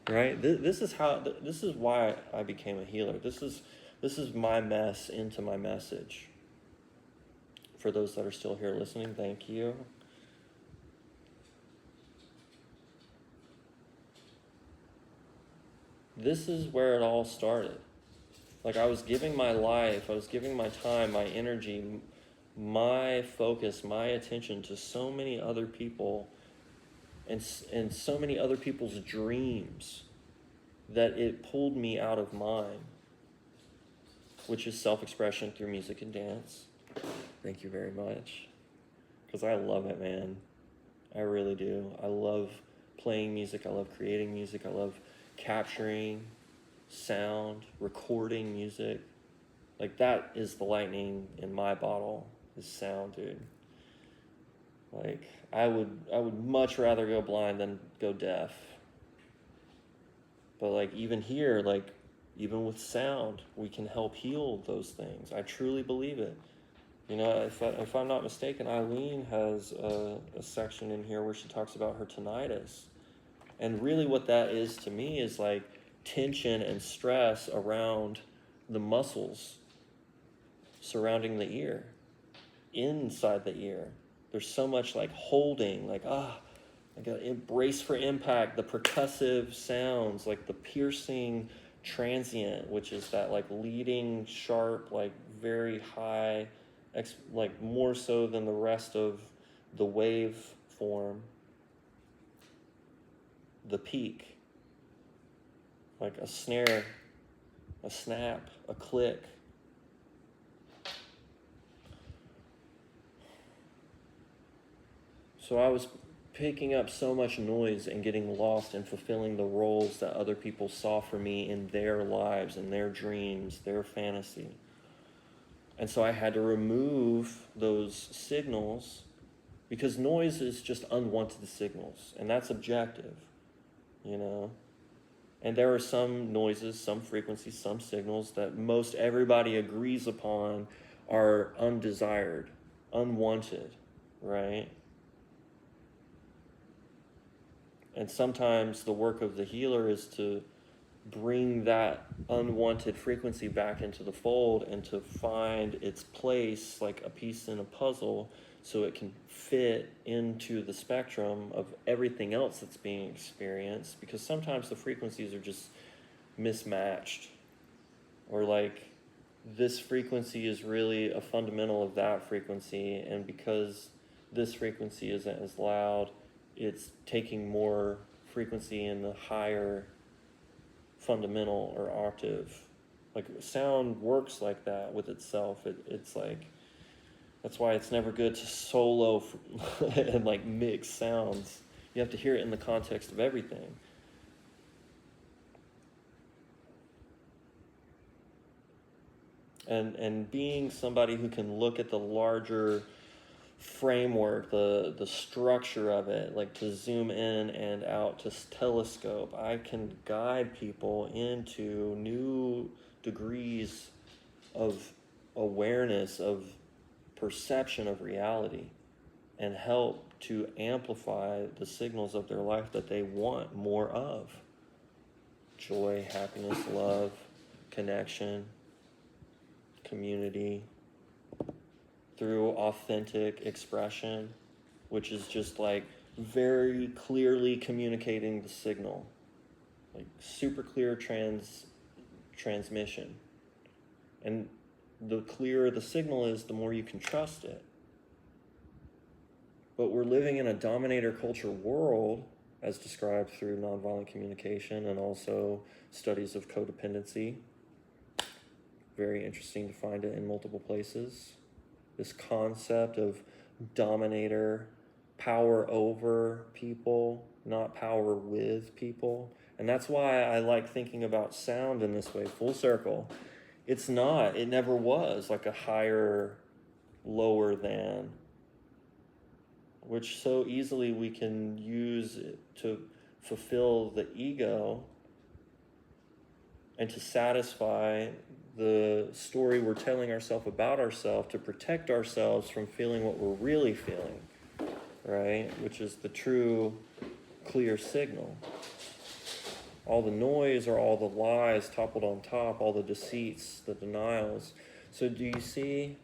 Right? This is why I became a healer. This is my mess into my message. For those that are still here listening, thank you. This is where it all started. Like, I was giving my life, I was giving my time, my energy, my focus, my attention to so many other people and so many other people's dreams, that it pulled me out of mine, which is self-expression through music and dance. Thank you very much. Because I love it, man. I really do. I love playing music. I love creating music. I love capturing sound, recording music. Like, that is the lightning in my bottle, is sound, dude. Like, I would much rather go blind than go deaf. But like, even here, like, even with sound, we can help heal those things. I truly believe it. You know, if I'm not mistaken, Eileen has a section in here where she talks about her tinnitus. And really what that is to me is like tension and stress around the muscles surrounding the ear, inside the ear. There's so much like holding, like, like a brace for impact, the percussive sounds, like the piercing transient, which is that like leading sharp, like very high, like more so than the rest of the wave form, the peak, like a snare, a snap, a click. So I was picking up so much noise and getting lost in fulfilling the roles that other people saw for me in their lives, in their dreams, their fantasy. And so I had to remove those signals, because noise is just unwanted signals, and that's objective, you know? And there are some noises, some frequencies, some signals that most everybody agrees upon are undesired, unwanted, right? And sometimes the work of the healer is to bring that unwanted frequency back into the fold and to find its place like a piece in a puzzle, so it can fit into the spectrum of everything else that's being experienced, because sometimes the frequencies are just mismatched, or like this frequency is really a fundamental of that frequency, and because this frequency isn't as loud, it's taking more frequency in the higher fundamental or octave. Like sound works like that with itself. It's like, that's why it's never good to solo and like mix sounds. You have to hear it in the context of everything. And being somebody who can look at the larger framework, the structure of it, like to zoom in and out, to telescope, I can guide people into new degrees of awareness, of perception of reality, and help to amplify the signals of their life that they want more of: joy, happiness, love, connection, community, through authentic expression, which is just like very clearly communicating the signal, like super clear transmission. And the clearer the signal is, the more you can trust it. But we're living in a dominator culture world, as described through nonviolent communication and also studies of codependency. Very interesting to find it in multiple places. This concept of dominator, power over people, not power with people. And that's why I like thinking about sound in this way, full circle. It's not, it never was like a higher, lower than, which so easily we can use it to fulfill the ego and to satisfy the story we're telling ourselves about ourselves, to protect ourselves from feeling what we're really feeling, right? Which is the true, clear signal. All the noise or all the lies toppled on top, all the deceits, the denials. So do you see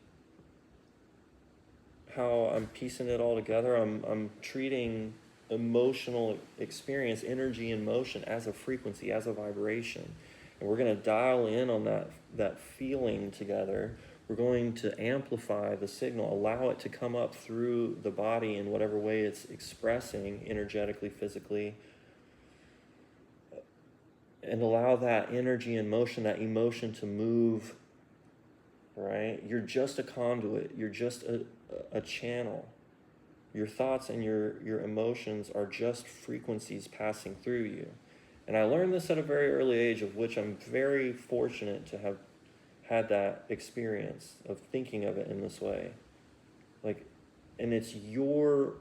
how I'm piecing it all together? I'm treating emotional experience, energy and motion, as a frequency, as a vibration. And we're going to dial in on that feeling together. We're going to amplify the signal, allow it to come up through the body in whatever way it's expressing, energetically, physically, and allow that energy and motion, that emotion, to move, right? You're just a conduit. You're just a channel. Your thoughts and your emotions are just frequencies passing through you. And I learned this at a very early age, of which I'm very fortunate to have had that experience of thinking of it in this way. Like, and it's your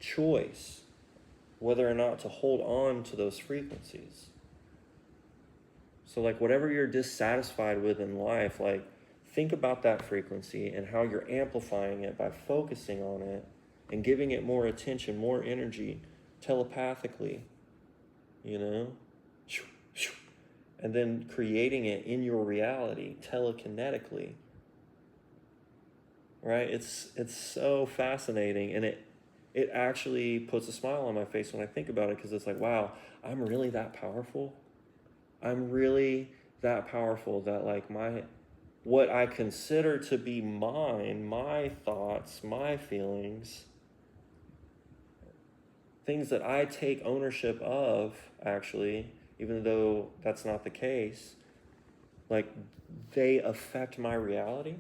choice whether or not to hold on to those frequencies. So like whatever you're dissatisfied with in life, like think about that frequency and how you're amplifying it by focusing on it and giving it more attention, more energy, telepathically, you know? And then creating it in your reality, telekinetically. Right? It's so fascinating, and it actually puts a smile on my face when I think about it, because it's like, wow, I'm really that powerful? I'm really that powerful that like what I consider to be mine, my thoughts, my feelings, things that I take ownership of, actually, even though that's not the case, like they affect my reality.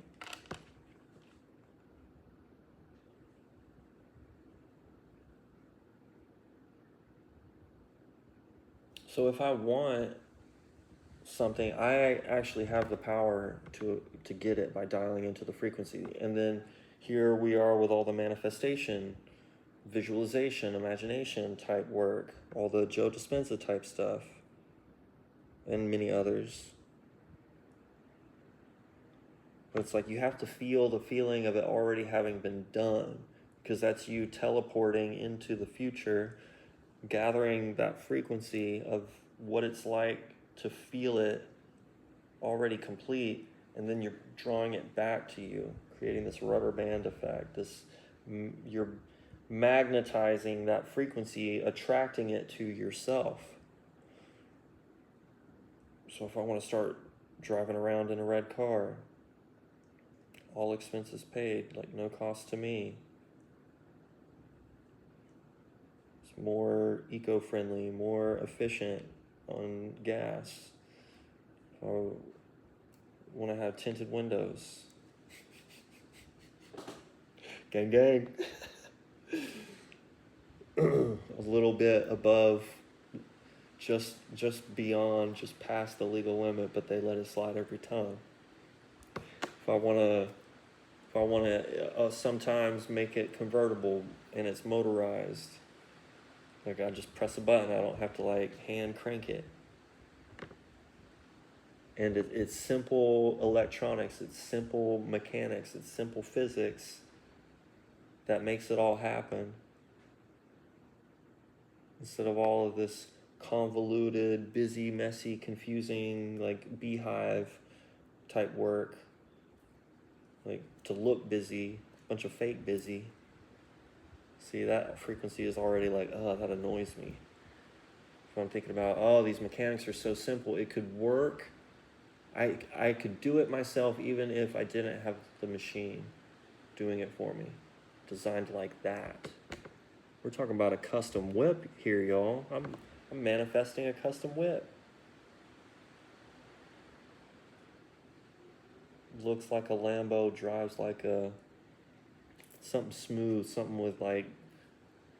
So if I want something, I actually have the power to get it by dialing into the frequency. And then here we are with all the manifestation, visualization, imagination type work, all the Joe Dispenza type stuff, and many others. But it's like you have to feel the feeling of it already having been done, because that's you teleporting into the future, gathering that frequency of what it's like to feel it already complete, and then you're drawing it back to you, creating this rubber band effect. You're magnetizing that frequency, attracting it to yourself. So if I want to start driving around in a red car, all expenses paid, like no cost to me. It's more eco-friendly, more efficient on gas. If I want to have tinted windows. Gang, gang. A little bit above, just beyond, just past the legal limit, but they let it slide every time. If I want to sometimes make it convertible and it's motorized, like I just press a button, I don't have to like hand crank it. And it's simple electronics, it's simple mechanics, it's simple physics that makes it all happen. Instead of all of this convoluted, busy, messy, confusing, like beehive type work, like to look busy, a bunch of fake busy. See, that frequency is already like, oh, that annoys me. If I'm thinking about, oh, these mechanics are so simple, it could work. I could do it myself even if I didn't have the machine doing it for me, designed like that. We're talking about a custom whip here, y'all. I'm manifesting a custom whip. Looks like a Lambo, drives like something smooth, something with like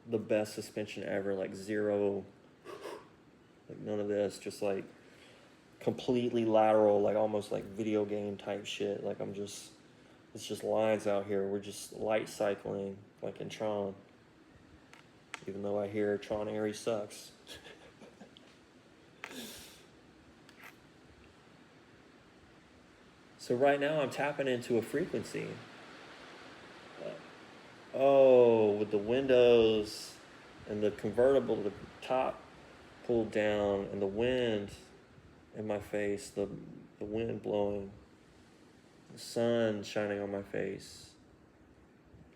the best suspension ever, like zero, like none of this, just like completely lateral, like almost like video game type shit. Like it's just lines out here. We're just light cycling like in Tron. Even though I hear Tron Ares sucks. So right now I'm tapping into a frequency. With the windows and the convertible, the top pulled down, and the wind in my face, the wind blowing, the sun shining on my face.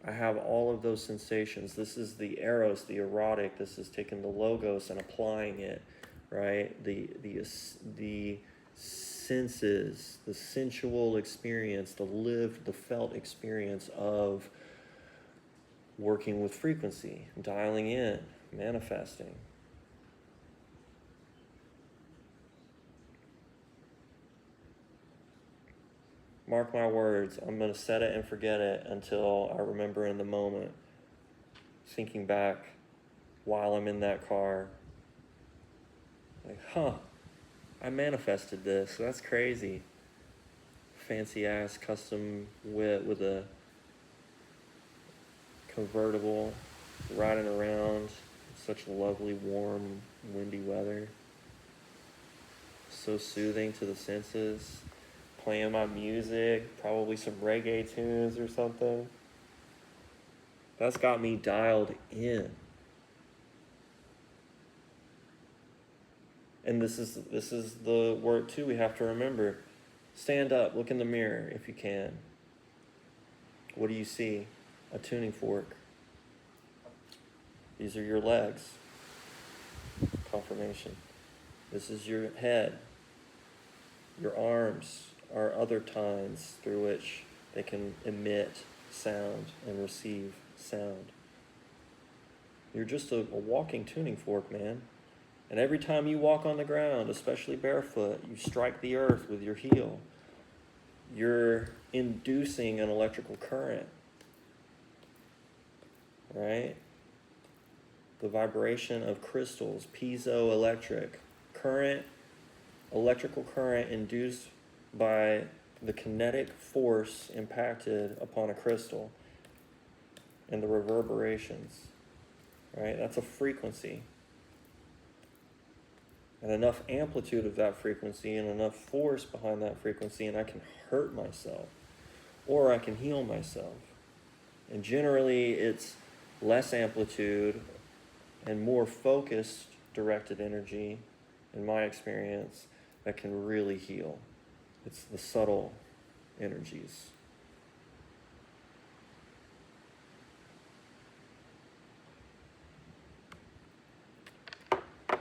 I have all of those sensations. This is the eros, the erotic. This is taking the logos and applying it, right? The senses, the sensual experience, the lived, the felt experience of working with frequency, dialing in, manifesting. Mark my words, I'm going to set it and forget it until I remember in the moment. Thinking back while I'm in that car. Like, I manifested this. That's crazy. Fancy ass custom whip with a convertible, riding around. Such lovely, warm, windy weather. So soothing to the senses. Playing my music, probably some reggae tunes or something. That's got me dialed in. And this is the work too we have to remember. Stand up, look in the mirror if you can. What do you see? A tuning fork. These are your legs. Confirmation. This is your head. Your arms are other tines through which they can emit sound and receive sound. You're just a walking tuning fork, man. And every time you walk on the ground, especially barefoot, you strike the earth with your heel. You're inducing an electrical current, right? The vibration of crystals, piezoelectric current, electrical current induced by the kinetic force impacted upon a crystal and the reverberations, right? That's a frequency. And enough amplitude of that frequency and enough force behind that frequency, and I can hurt myself or I can heal myself. And generally it's less amplitude and more focused directed energy, in my experience, that can really heal. It's the subtle energies.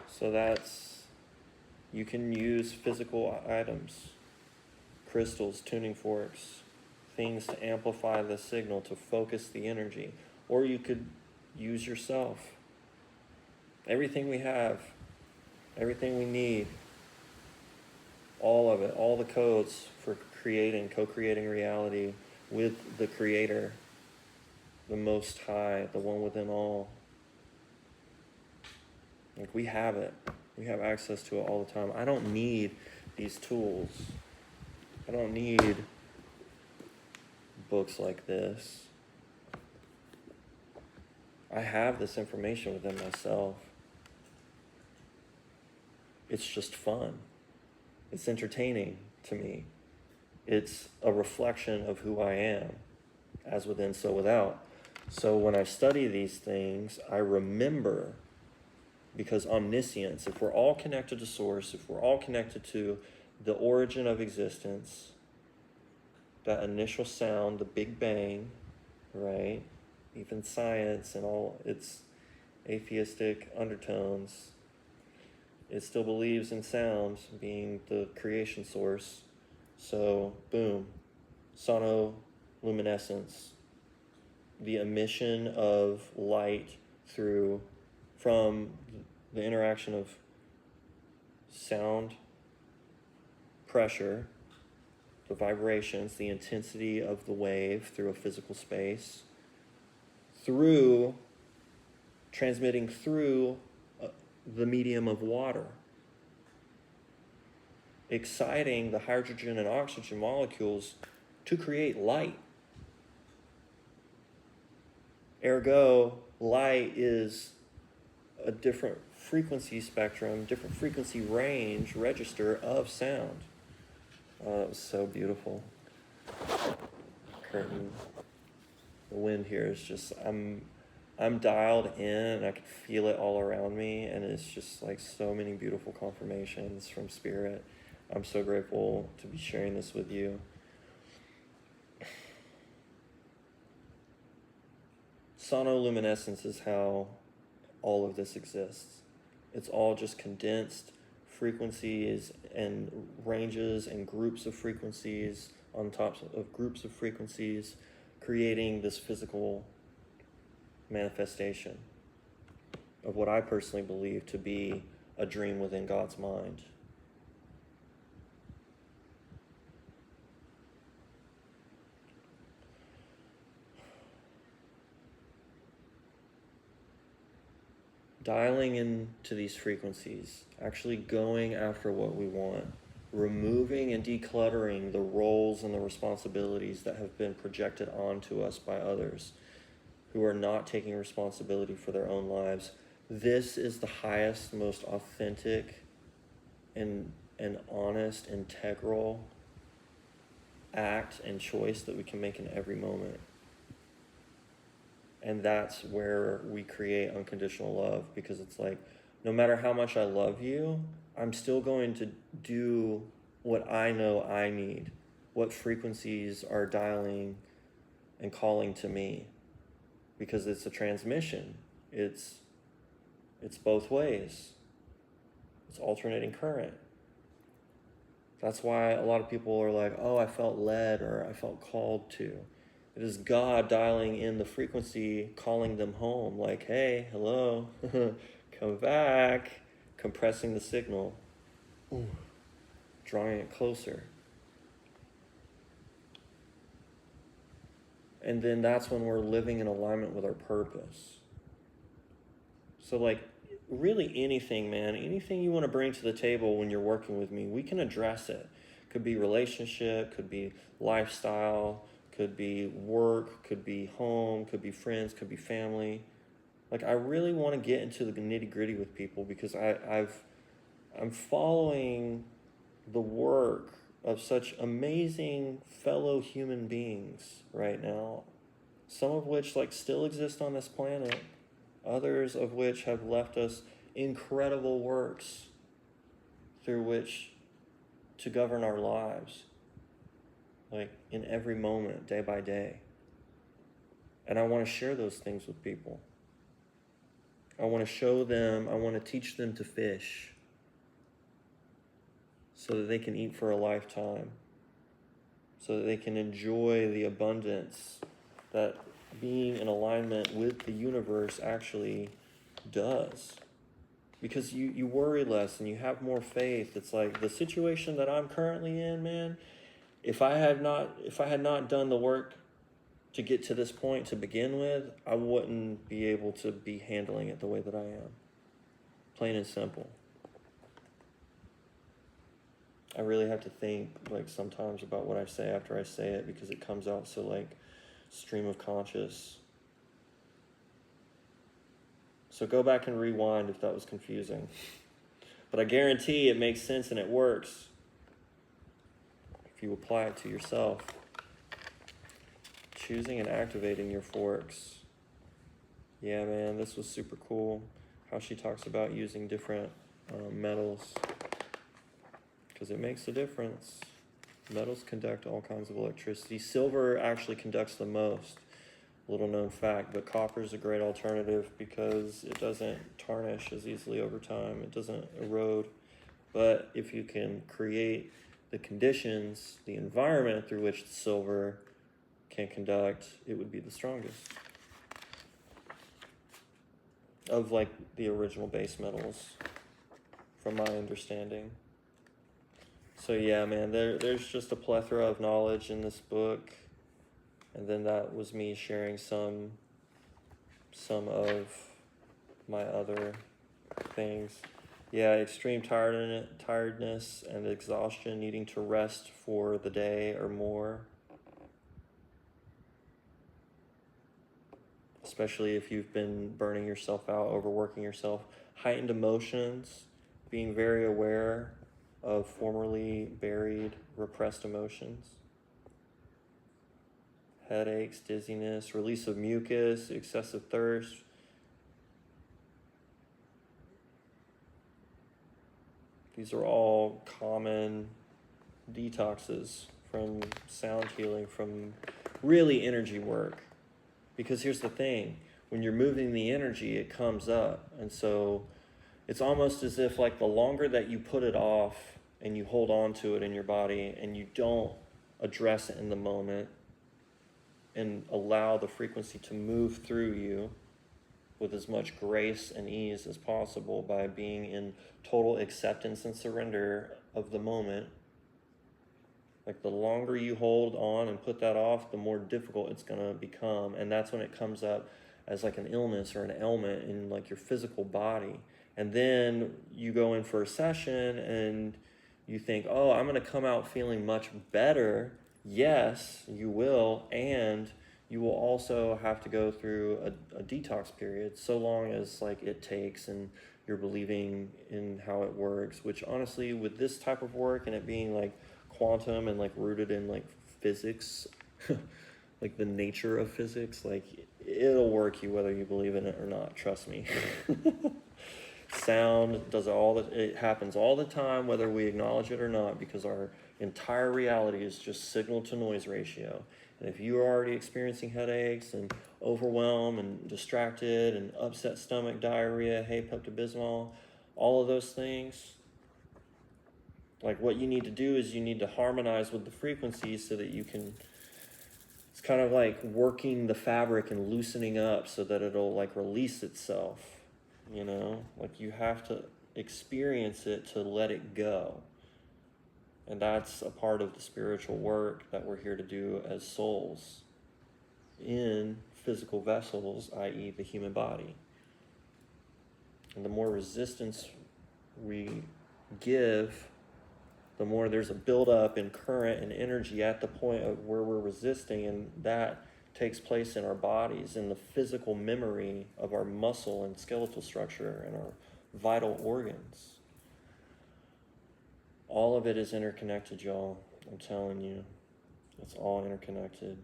So you can use physical items, crystals, tuning forks, things to amplify the signal, to focus the energy. Or you could use yourself. Everything we have, everything we need, all of it, all the codes for co-creating reality with the Creator, the Most High, the one within all. Like, we have it. We have access to it all the time. I don't need these tools. I don't need books like this. I have this information within myself. It's just fun. It's entertaining to me. It's a reflection of who I am, as within, so without. So when I study these things, I remember, because omniscience, if we're all connected to Source, if we're all connected to the origin of existence, that initial sound, the Big Bang, right? Even science and all its atheistic undertones, it still believes in sound being the creation source. So, boom, sonoluminescence, the emission of light from the interaction of sound, pressure, the vibrations, the intensity of the wave through a physical space, transmitting through the medium of water, exciting the hydrogen and oxygen molecules to create light. Ergo, light is a different frequency spectrum, different frequency range, register of sound. It was so beautiful. Curtain. The wind here is just, I'm dialed in and I can feel it all around me, and it's just like so many beautiful confirmations from Spirit. I'm so grateful to be sharing this with you. Sonoluminescence is how all of this exists. It's all just condensed frequencies and ranges and groups of frequencies on top of groups of frequencies, creating this physical manifestation of what I personally believe to be a dream within God's mind. Dialing into these frequencies, actually going after what we want, removing and decluttering the roles and the responsibilities that have been projected onto us by others who are not taking responsibility for their own lives. This is the highest, most authentic and honest, integral act and choice that we can make in every moment. And that's where we create unconditional love, because it's like, no matter how much I love you, I'm still going to do what I know I need, what frequencies are dialing and calling to me, because it's a transmission. It's both ways. It's alternating current. That's why a lot of people are like, oh, I felt led, or I felt called to. It is God dialing in the frequency, calling them home, like, hey, hello, come back, compressing the signal, drawing it closer. And then that's when we're living in alignment with our purpose. So like, really anything, man. Anything you want to bring to the table when you're working with me, we can address it. Could be relationship, could be lifestyle, could be work, could be home, could be friends, could be family. Like, I really want to get into the nitty-gritty with people because I'm following the work of such amazing fellow human beings right now, some of which like still exist on this planet, others of which have left us incredible works through which to govern our lives, like in every moment, day by day. And I want to share those things with people. I want to show them, I want to teach them to fish so that they can eat for a lifetime, so that they can enjoy the abundance that being in alignment with the universe actually does. Because you worry less and you have more faith. It's like the situation that I'm currently in, man, if I had not done the work to get to this point to begin with, I wouldn't be able to be handling it the way that I am. Plain and simple. I really have to think like sometimes about what I say after I say it because it comes out so like stream of conscious. So go back and rewind if that was confusing. But I guarantee it makes sense and it works if you apply it to yourself. Choosing and activating your forks. Yeah, man, this was super cool. How she talks about using different metals. Because it makes a difference. Metals conduct all kinds of electricity. Silver actually conducts the most. Little known fact, but copper is a great alternative because it doesn't tarnish as easily over time. It doesn't erode. But if you can create the conditions, the environment through which the silver can conduct, it would be the strongest of like the original base metals, from my understanding. So yeah, man, there's just a plethora of knowledge in this book. And then that was me sharing some of my other things. Yeah, extreme tiredness and exhaustion, needing to rest for the day or more. Especially if you've been burning yourself out, overworking yourself. Heightened emotions, being very aware of formerly buried, repressed emotions. Headaches, dizziness, release of mucus, excessive thirst. These are all common detoxes from sound healing, from really energy work. Because here's the thing, when you're moving the energy, it comes up. And so it's almost as if like the longer that you put it off and you hold on to it in your body and you don't address it in the moment and allow the frequency to move through you with as much grace and ease as possible by being in total acceptance and surrender of the moment. Like the longer you hold on and put that off, the more difficult it's going to become. And that's when it comes up as like an illness or an ailment in like your physical body. And then you go in for a session and you think, oh, I'm going to come out feeling much better. Yes, you will. And you will also have to go through a detox period, so long as like it takes and you're believing in how it works, which honestly with this type of work and it being like quantum and like rooted in like physics, like the nature of physics, like it'll work you whether you believe in it or not, trust me. Sound does it happens all the time whether we acknowledge it or not, because our entire reality is just signal to noise ratio. And if you're already experiencing headaches and overwhelm and distracted and upset stomach, diarrhea, Pepto-Bismol, all of those things, like what you need to do is you need to harmonize with the frequencies so that you can, it's kind of like working the fabric and loosening up so that it'll like release itself, you know? Like you have to experience it to let it go. And that's a part of the spiritual work that we're here to do as souls in physical vessels, i.e. the human body. And the more resistance we give, the more there's a buildup in current and energy at the point of where we're resisting, and that takes place in our bodies, in the physical memory of our muscle and skeletal structure and our vital organs. All of it is interconnected, y'all. I'm telling you. It's all interconnected.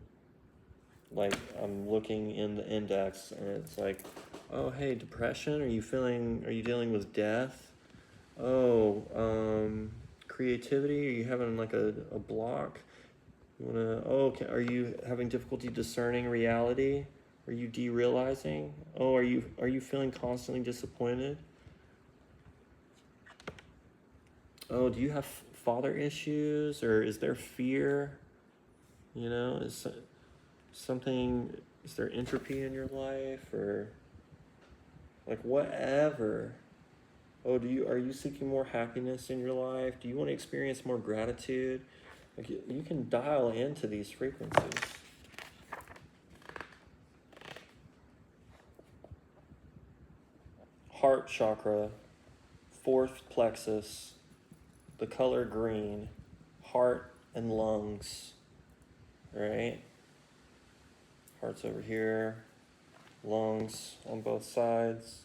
Like, I'm looking in the index, and it's like, oh, hey, depression? Are you dealing with death? Oh, creativity? Are you having like a block? Are you having difficulty discerning reality? Are you derealizing? Oh, are you feeling constantly disappointed? Oh, do you have father issues, or is there fear? You know, is there entropy in your life, or like whatever? Oh, are you seeking more happiness in your life? Do you want to experience more gratitude? Like you can dial into these frequencies. Heart chakra, fourth plexus, the color green, heart and lungs, right? Heart's over here, lungs on both sides.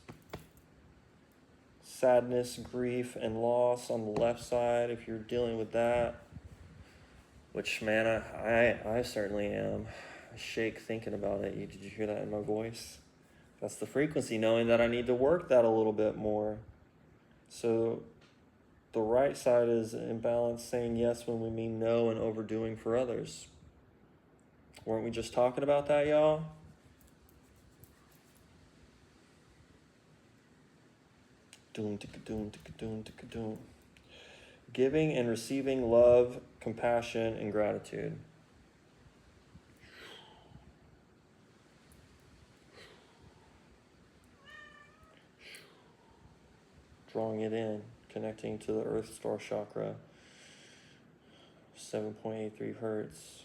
Sadness, grief, and loss on the left side, if you're dealing with that. Which, man, I certainly am. I shake thinking about it. Did you hear that in my voice? That's the frequency, knowing that I need to work that a little bit more. So the right side is in balance, saying yes when we mean no, and overdoing for others. Weren't we just talking about that, y'all? Giving and receiving love, compassion, and gratitude. Drawing it in, connecting to the Earth Star Chakra, 7.83 hertz.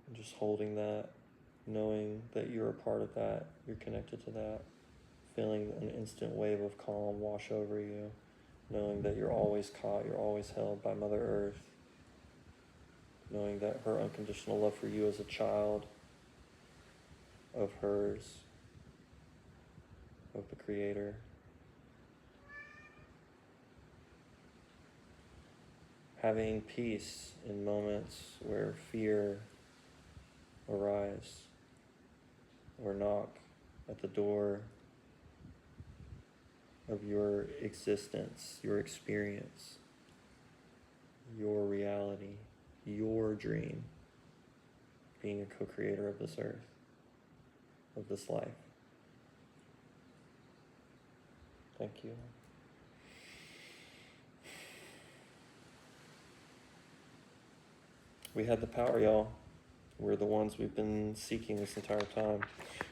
And just holding that, knowing that you're a part of that, you're connected to that, feeling an instant wave of calm wash over you, knowing that you're always caught, you're always held by Mother Earth, knowing that her unconditional love for you as a child of hers, of the Creator. Having peace in moments where fear arise or knock at the door of your existence, your experience, your reality, your dream, being a co-creator of this earth, of this life. Thank you. We had the power, y'all. We're the ones we've been seeking this entire time.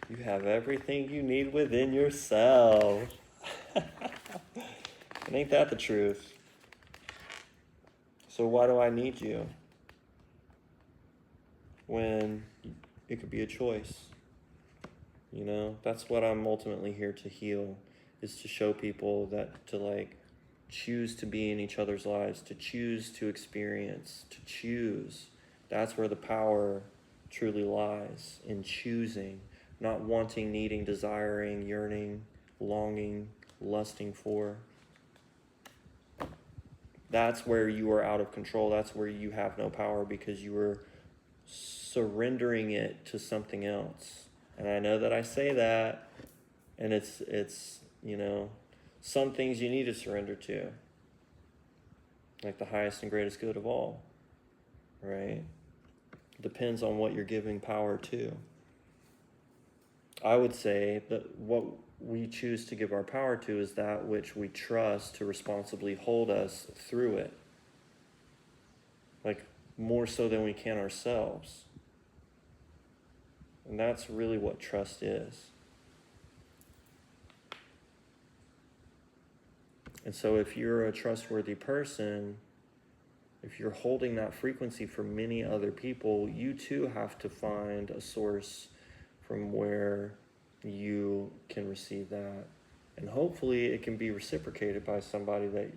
You have everything you need within yourself. And ain't that the truth? So why do I need you? When it could be a choice. You know, that's what I'm ultimately here to heal, is to show people that to choose to be in each other's lives, to choose to experience, to choose. That's where the power truly lies, in choosing, not wanting, needing, desiring, yearning, longing, lusting for. That's where you are out of control. That's where you have no power, because you are surrendering it to something else. And I know that I say that, and it's some things you need to surrender to, like the highest and greatest good of all, right? Depends on what you're giving power to. I would say that what we choose to give our power to is that which we trust to responsibly hold us through it. Like, more so than we can ourselves. And that's really what trust is. And so if you're a trustworthy person, if you're holding that frequency for many other people, you too have to find a source from where you can receive that. And hopefully it can be reciprocated by somebody that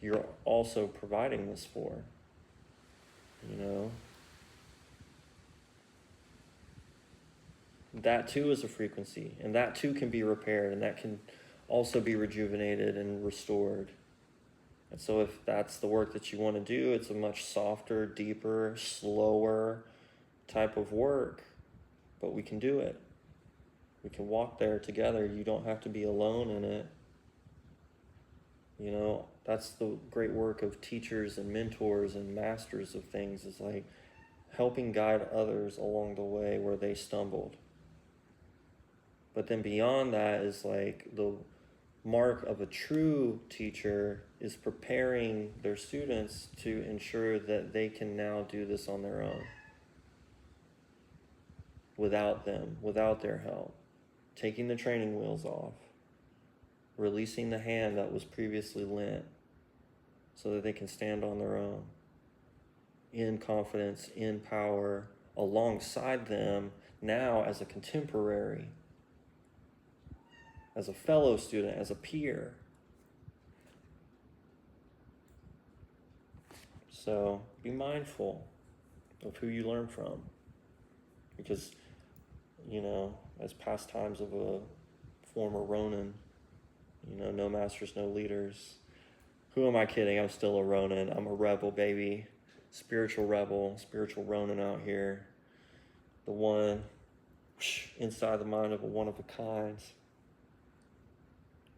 you're also providing this for, you know? That too is a frequency, and that too can be repaired, and that can also be rejuvenated and restored. And so if that's the work that you want to do, it's a much softer, deeper, slower type of work, but we can do it. We can walk there together. You don't have to be alone in it. You know, that's the great work of teachers and mentors and masters of things, is like helping guide others along the way where they stumbled. But then beyond that is like the mark of a true teacher is preparing their students to ensure that they can now do this on their own. Without them, without their help. Taking the training wheels off. Releasing the hand that was previously lent so that they can stand on their own. In confidence, in power, alongside them now as a contemporary, as a fellow student, as a peer. So be mindful of who you learn from. Because, you know, as past times of a former Ronin, you know, no masters, no leaders. Who am I kidding? I'm still a Ronin. I'm a rebel, baby. Spiritual rebel, spiritual Ronin out here. The one inside the mind of a one of a kind.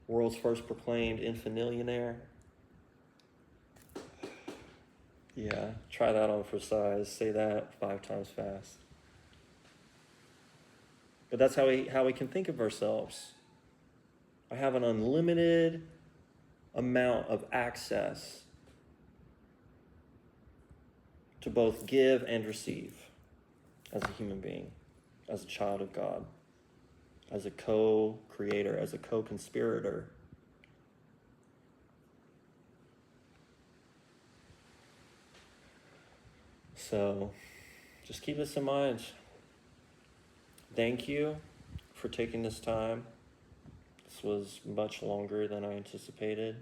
World's first proclaimed infinillaire. Yeah, try that on for size. Say that 5 times fast. But that's how we can think of ourselves. I have an unlimited amount of access to both give and receive as a human being, as a child of God, as a co-creator, as a co-conspirator. So just keep this in mind. Thank you for taking this time. This was much longer than I anticipated,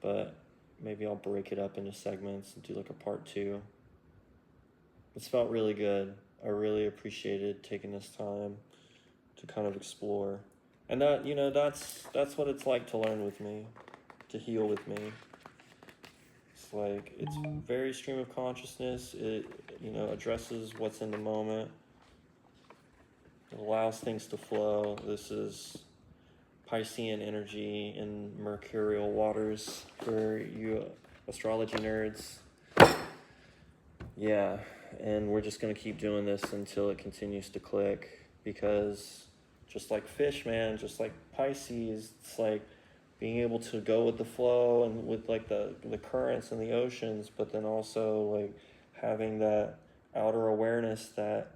but maybe I'll break it up into segments and do like a part 2. This felt really good. I really appreciated taking this time to kind of explore. And that, you know, that's what it's like to learn with me, to heal with me. It's like, it's very stream of consciousness. It, you know, addresses what's in the moment. It allows things to flow. This is Piscean energy in mercurial waters for you astrology nerds. Yeah, and we're just going to keep doing this until it continues to click, because just like fish, man, just like Pisces, it's like being able to go with the flow and with like the currents and the oceans, but then also like having that outer awareness, that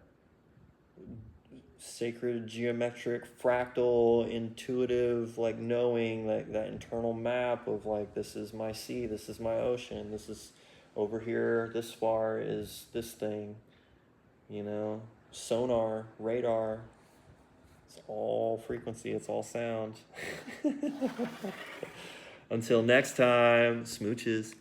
sacred geometric fractal intuitive like knowing, like that internal map of like, this is my sea, this is my ocean, this is over here, this far is this thing, you know, sonar, radar, it's all frequency, it's all sound. Until next time, smooches.